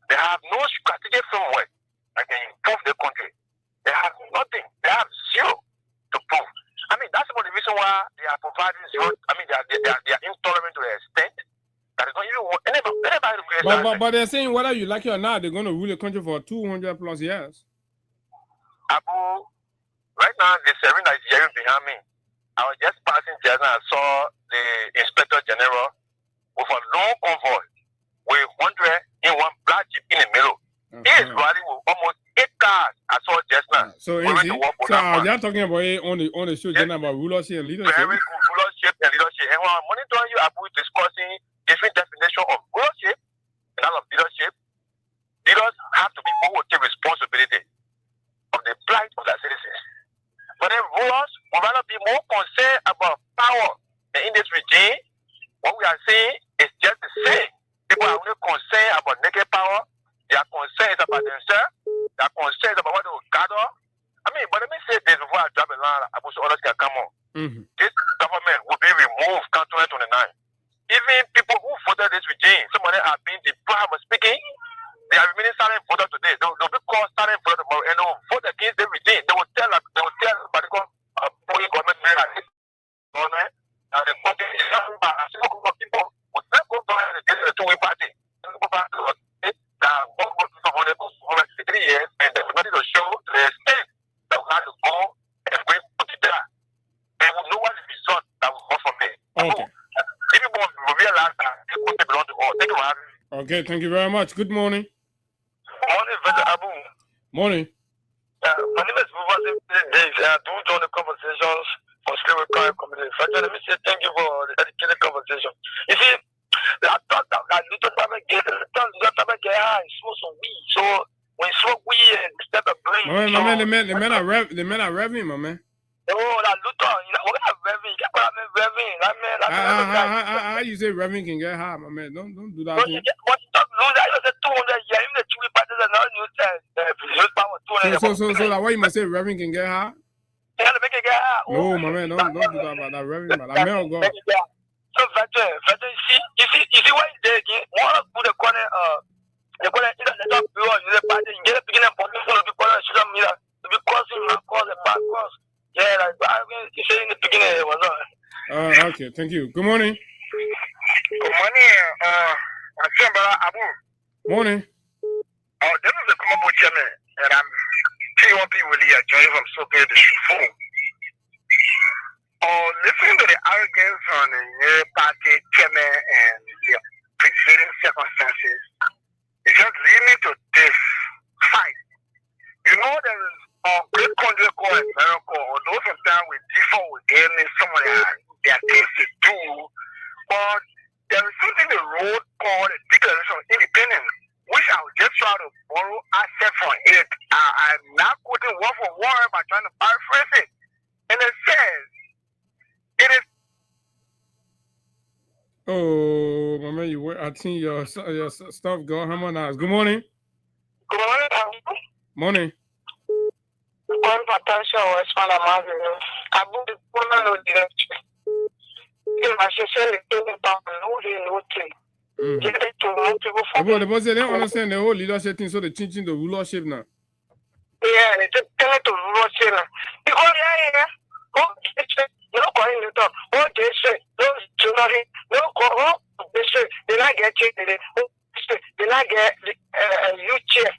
they have no strategic framework that can improve the country. They have nothing. They have zero to prove. I mean, that's one of the reasons why they are providing zero. I mean, they are intolerant to the extent that they don't even want anybody to create. But they're saying whether you like it or not, they're going to rule the country for 200 plus years. Abu, right now, the siren that is hearing behind me, I was just passing just now. I saw the Inspector General with a long convoy with 100 in one black jeep in the middle. He is riding with almost 8 cars. I saw just now. So they're talking about it on the show, yes, about rulership and leadership. Very good rulership and leadership. And when I'm monitoring you, Abu, discussing different definitions of rulership and of leadership. Leaders have to be who will take responsibility of the plight of their citizens. But then rulers would rather be more concerned about power. And in this regime, what we are seeing is just the same. People are only concerned about naked power. They are concerned about themselves. They are concerned about what they will gather. I mean, but let me say this before I drop a line, I wish others can come on. This government will be removed come 2029. Even people who voted this regime, some of them have been deprived of speaking. They are remaining silent voters today. They'll be called silent voters tomorrow, and they will vote against the regime. They will tell particular government that the country is not people will not go to the two-way party. For 3 years, and there's nothing to show to the extent that we have to go and bring put it there. They will know what the result that will come from it. Okay. People will realize that the country belongs to all. Thank you for having me. Okay, thank you very much. Good morning. Morning, Brother Abu. Morning. My name is Mubazim Days. I do join the conversations for Slavery Crime Community. First, let me say thank you for the educated conversation. You see, I thought that little time get high, smoke some weed. So when you smoke weed and step a brain. The men are revving, my man. Oh, that Luther, what kind of revving? You can't call revving. How you say revving can get high, my man? Don't do that. What you talk lose? I was 200 years. Even the two parties are not new time. So like what you must say revving can get high? You gotta make it get high. No, my man, don't do that about that revving, man. That man go. So veteran, you see what they again? One of the corner, the top bureau, you get a beginning of the corner, social media, to be crossing, cross and back cross. Yeah, like you said in the beginning, it was on. Okay, thank you. Good morning. Good morning, Abu. Morning. Oh, this is the Kumabo chairman, and I'm 3-1 people here joining from Sophia the phone. Listening to the arrogance on the party chairman and the preceding circumstances, it just lead me to this fight. You know, there is a great country called America, although sometimes we differ with them in some of their things to do, but there is something in the road called the Declaration of Independence, which I will just try to borrow access from it. I'm not quoting word for word, but trying to paraphrase it. And it says, it is. Oh, Mama, I think your stuff go harmonize. Good morning. Good morning. Morning. One potential was one of my I would the woman of the you must say the about no thing. Get it to more people for the boss they don't understand the whole leadership thing, so they're changing the rulership now. Yeah, they just tell it to rulership now. Because yeah. Oh, no calling it up. Oh, they say, those children, no call. They say, they not get it. They not get you chair.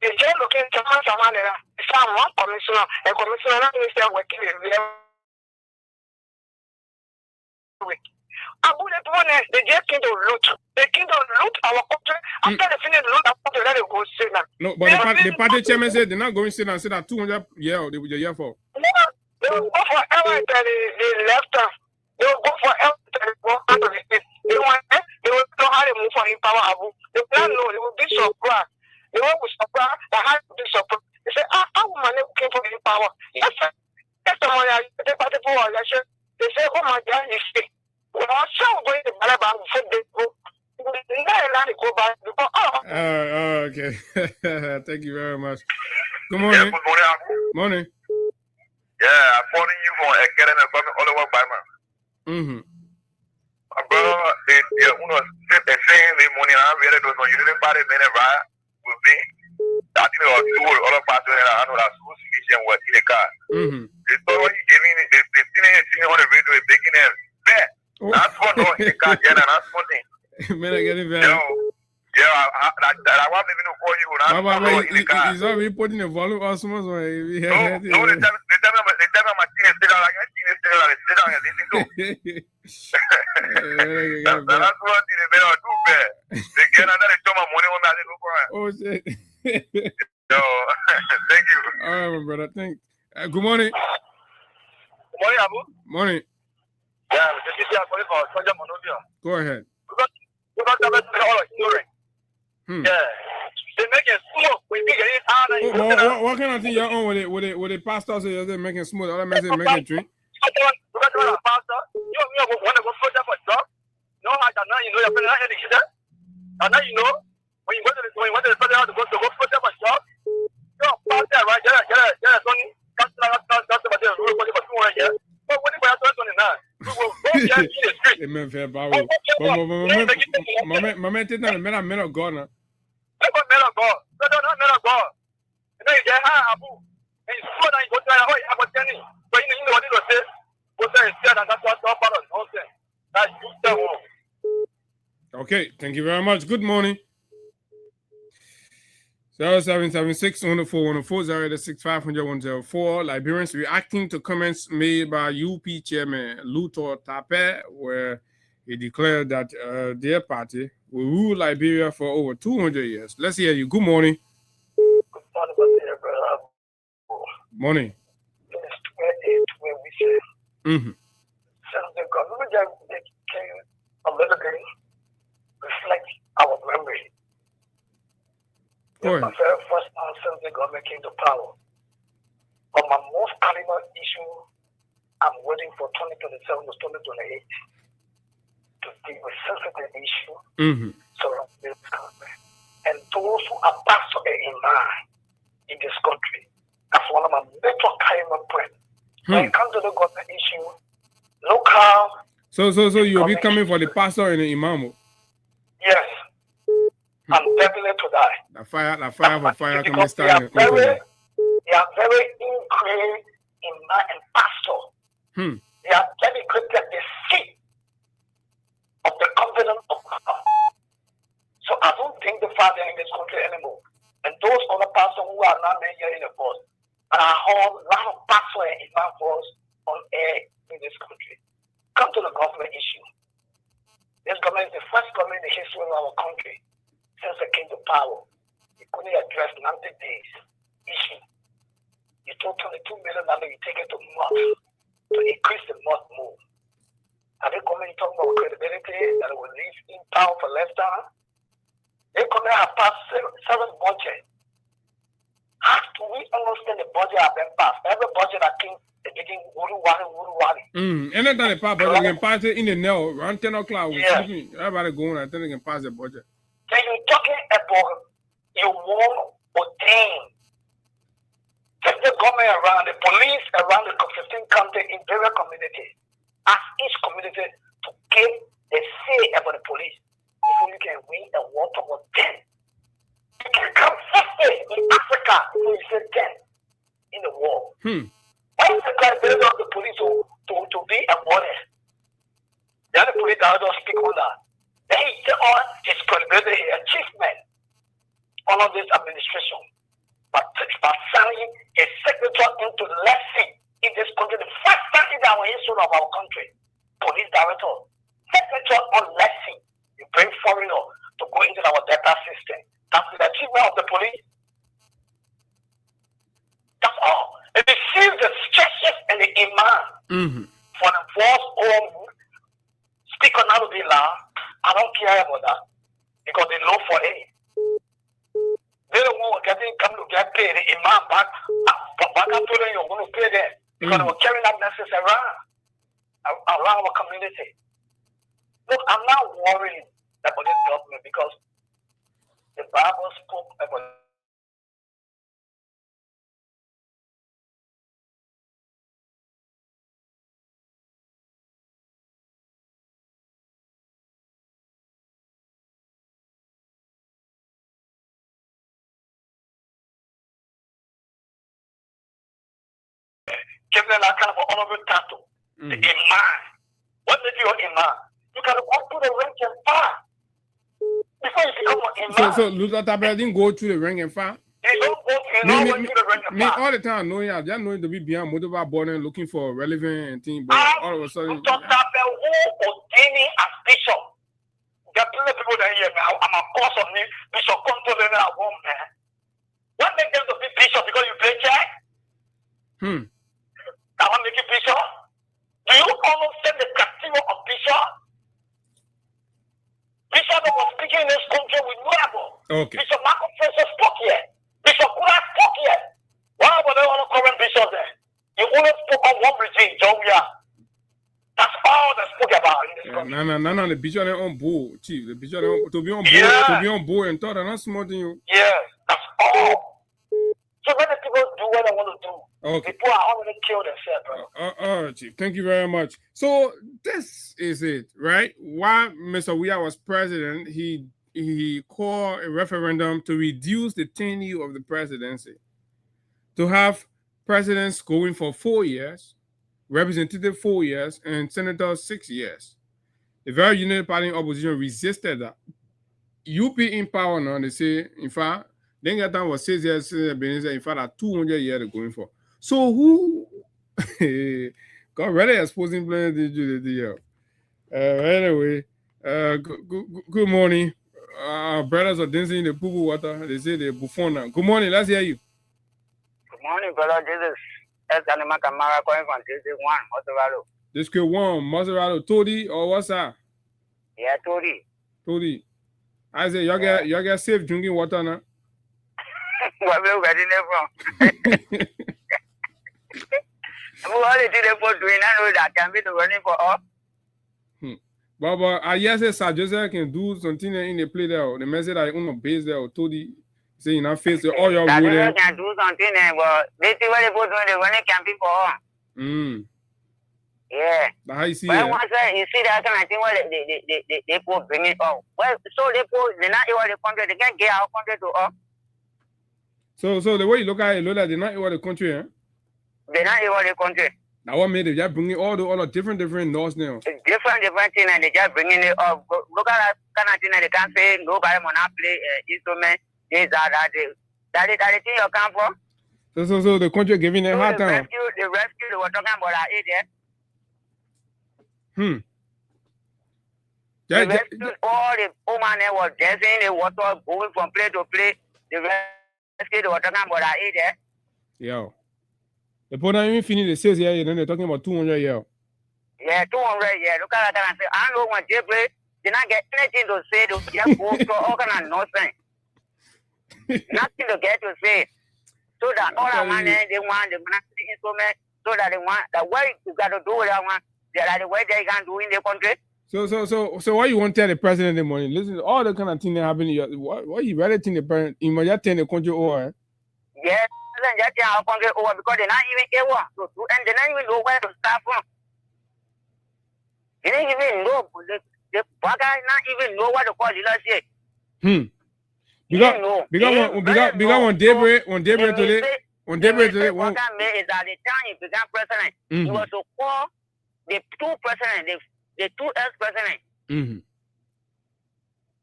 They just looking to someone there. Someone commissioner, a commissioner, not minister working in the week. I wouldn't want they just came to loot. They came to loot our country. After they finish loot, I want to let it go sit now. No, but the party chairman said they're not going to sit and say that 200 they will year for. They will go for everything they left us. They will go for everything they want out of it. They will know how to move for in power. They plan no, they will be surprised. They will be surprised that how to be surprised. They say, how will my name came for in power? Yes, sir. Yes, someone they party for election. They say, oh my God, you see. We are so going to Balaban before they go. Okay. Thank you very much. Good morning. Yeah, good morning. Morning. Yeah, I'm calling you from Academy all over by man. My brother, they saying the money I really don't know. You didn't buy the minute right with me. I think it was two all of us I know that school solution was in the car. They thought what you giving it, they seen on the radio, they're making it bad. That's what no in the car, yeah, that's one thing. Man, I get it bad. Yeah, I want even to call you. He's already putting the volume on someone's way. No, they tell me my teenage sit down, like a teenage sit down and listen to. That's what they better do bad. They get another show my money on that. Oh, shit. So, thank you. All right, my brother. Thanks. Good morning. Good morning, Abu. Morning. Yeah, this is for Go ahead. Yeah. They make it smooth. We think it is what kind of thing you're on with the pastor say you're making smooth? Other men say making drink. Pastor, you want to go further for job? No, I don't know. You know your friend not educated. And now you know when you want to further to go further for job. You're pastor, right? Yeah, Tony. That's about the rule for 200 years. But what if I have 29? We will go there in the street. Amen, fair power. My man, take that a man of God now. Men of God. No, not men of God. And then you Abu. And you go down, you go there, I was telling you. But you know what it was said? What they said, and that's what part of nonsense. That's you. Okay, thank you very much. Good morning. 0776 104 104 065 104. Liberians reacting to comments made by UP Chairman Luther Tape, where he declared that their party will rule Liberia for over 200 years. Let's hear you. Good morning. Good morning, brother. Morning. Where we say, so the government can a little bit reflect our memory. Go ahead. My very first time since the government came to power. On my most paramount issue, I'm waiting for 2027 to 2028 to deal with sensitive issue surrounding this country. And those who are pastor in mind in this country, that's one of my major paramount points. When it comes to the government issue, local. So you'll be coming for the pastor and the imam? Yes. I'm definitely to die. The fire for fire can be started. They are very ingrained in my and pastor. They are dedicated the seat of the covenant of God. So I don't think the father in this country anymore. And those other pastors who are not made here in the post, and I hold a lot of pastors in my voice on air in in our country since they came to power. They couldn't address 90 days issue. You told 22 million dollars, you take it to month to increase the month more. Are they coming talking about credibility that will leave in power for less time? They come and have passed seven budget. How do we understand the budget have been passed? Every budget that came, they begin wuri. Anytime they pass budget, they can pass it in the now around 10 o'clock. We're sleeping. Everybody going, I think they can pass the budget. Then you're talking about you want ordain. Take the government around, the police around the 15 county in various communities. Ask each community to give a say about the police. If you can win a water of 10. You can come 50 in Africa if you say 10 in the world. Why is the credibility of the police to be awarded? The other police that don't speak on that. They on his credibility, his achievement under this administration. But signing a signature into lesson in this country, the first time in our history of our country, police director, signature on lesson. You bring foreigner to go into our data system. That's the achievement of the police. That's all. It receives the stretches and the imam for the false or speak on how to be law. I don't care about that because they know for it. They don't want to come to get paid. The imam back up to them, you're going to pay them because they were carrying that message around our community. Look, I'm not worried about this government because the Bible spoke about giving them that kind of honorable title. The imam. What did your imam? You can go through the rank and file before you become an imam. So Luther Tabel didn't go through the rank and file? You don't go through the rank and file. All the time, knowing I just knowing to be beyond motivated born and looking for relevant and things, but all of a sudden. Luther Tabel who ordaining as bishop. There are plenty of people that hear me. I'm a boss of me. Bishop come to them at home, man. What makes them to be bishop? Because you play check? I want to make you bishop. Do you understand the criteria of bishop? Bishop was speaking in this country with Nuabo. Okay. Bishop Marco Fraser spoke here. Bishop Kura spoke here. Why about the other current bishop there? You only spoke on one regime, Jomia. That's all they spoke about in this country. No, the bishop is on board, chief. The bishop is to be on board, to be on board and thought that's small thing you. Yeah, that's all. So many people do what they want to do. Okay. People are already killed themselves, bro. All right, Chief. Thank you very much. So this is it, right? While Mr. Weah was president, he called a referendum to reduce the tenure of the presidency, to have presidents going for 4 years, representative 4 years, and senators 6 years. The very United Party opposition resisted that. UP in power now, they say, in fact, then that time was 6 years, in fact, 200 years they're going for. So who God really exposing plenty to the year. Anyway, good morning. Brothers are dancing in the poo water. They say they're buffon now. Good morning, let's hear you. Good morning, brother. This is Esanima Kamara calling from District 1, Maserado. District 1, Maserado. Todi or what's that? Yeah, Todi. I say y'all get safe drinking water now. Where we getting it from? What is it for doing? I know that can be the running for all. But I guess Sir Joseph can do something in the play there. The message that on the base there, Todi say you know face all your way there. Can do something, but they see what they put doing. The running can be for all. Yeah. But how you see that? Once you see that kind of thing, what they put bring it up. Well, so they not able to country. They can't get our country to all. So the way you look at it, look like they're not able the country, eh? They're not able the country. Now what made it? Just bringing all the different laws now. Different things, and they just bringing it up. Look at that kind of thing that they can't say. Nobody monopoly instrument. This that the thing you come for. So the country giving it hard time. The rescue they were talking about our idiot. All the old man was dancing, the water going from place to place. The rescue the water about that there. Yo. The point I even finish the sales here, they're talking about 200 years. Yeah, 200 years. Look at that and say, I don't know what they play. They not get anything to say. They just go to all kind of nonsense. Nothing to get to say. So that all the money they want, the money instrument, so that they want the way you got to do with that one. They are the way they can do in the country. So what you want to tell the president in the morning? Listen to all the kind of things that happen. What you rather think the president in my tell the country over? Yeah, just tell our country over because they're not even able to do, and they don't even know where to start from. They don't even know. The bugger not even know what to call the last year. Because when Daybreak today, what I made is that the time he began president, he was to call the two presidents, the two ex-presidents.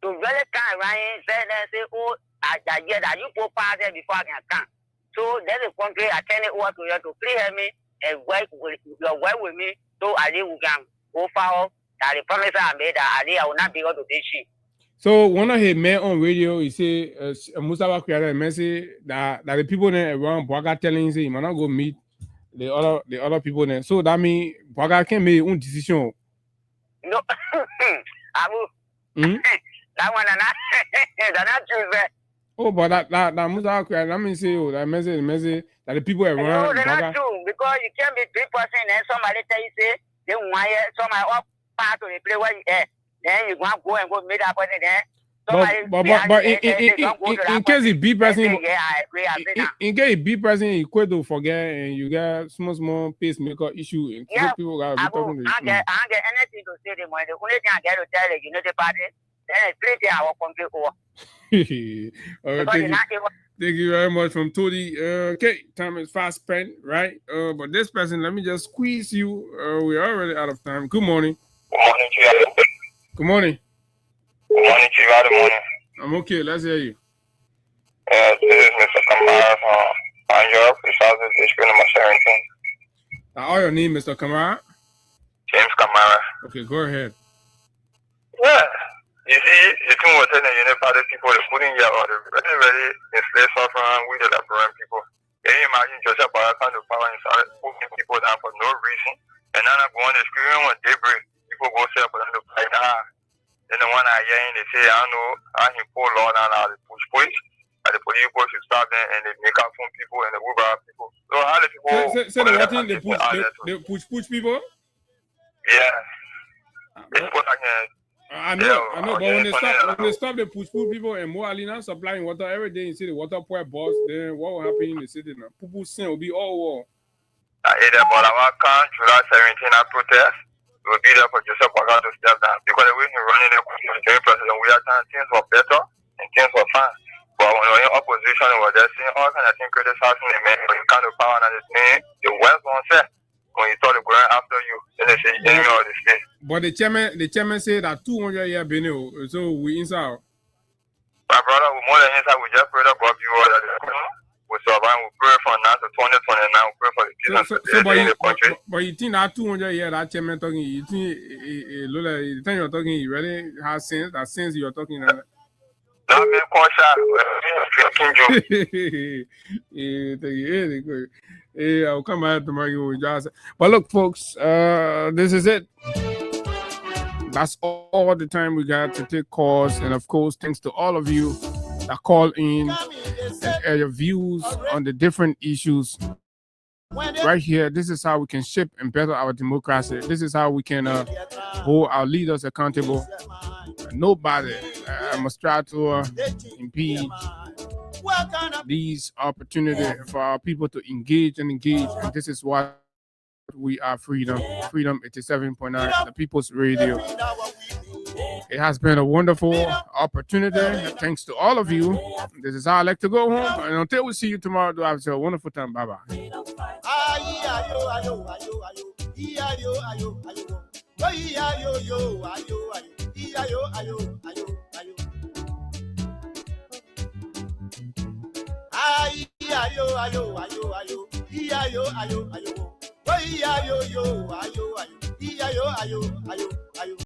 To really kind Ryan said and say, oh, that you go past there before I can come. So there's a country I turn it over to you to clear me and work with me so I can go forward. That the promise I made that I will not be able to do shit. So one of his men on radio, he say, Mustafa created a message that the people there around Boaga telling him he might not go meet the other people there. So that means Boaga can make his own decision. No, Abu. That one they're not true. Oh, but that Mustafa created, that means say, that message that the people around. No, they're not true because you can't be 3% and somebody tell you say they want somebody up part of the play where you at. Then you go and go meet that person there. But in case the B person, in case B person is quick to forget and you got small pacemaker issue, people got I don't get anything to say the money. The only thing I get to tell you, the party, then it's 3 days I will complete over. Thank you very much from Tony. Okay, time is fast spent, right? But this person, let me just squeeze you. We're already out of time. Good morning. Good morning to you. Good morning. Good morning to you. Good morning. I'm okay. Let's hear you. This is Mr. Kamara from Europe. It's also district number 17. All your name, Mr. Kamara? James Kamara. Okay, go ahead. Yeah. You see, the thing was telling you, the people, they put in here, or the very enslaved suffering with the Liberian people. Can you imagine Joseph Baraka to power and started putting people down for no reason? And then I go on the screen when Daybreak, people go say for them to fight. Then the one I hear, they say, I know, I can pull law down out the push police. And the police go to stop them and they make out from people and the Uber people. So how the people... So they push people? Yeah. It's what I can... I know, but when they stop the push people and more Alina supplying water every day in city, water pour boss, then what will happen in the city now? People sin will be all war. I hear that, but our country, July 17, I protest. We'll be there for Joseph Boga to step down. Because the way he's running the country, president, we are saying things were better and things were fine. But when you're in opposition, we're just seeing all kinds of things criticizing the man. When you kind of power and the thing, the West won't say. When you start going after you, then they say you enemy of the state. But the chairman said that 200 years been so we inside. My brother, we more than inside, we just pray that God be all that we survive. We pray from now to 2029. We pray for the peace and stability in the country. But you think that 200 years that chairman talking, you think the time you're talking, you really has sense? That sense you're talking about. That man Yeah, I'll come back to argue with Johnson. But look, folks, this is it. That's all the time we got to take calls. And of course, thanks to all of you that call in and air your views on the different issues. Right here, this is how we can shape and better our democracy. This is how we can hold our leaders accountable. Nobody must try to impede these opportunities for our people to engage. And this is what we are. Freedom 87.9, the People's Radio. It has been a wonderful opportunity. Thanks to all of you. This is how I like to go home. And until we see you tomorrow, do have a wonderful time. Bye-bye. Ayo.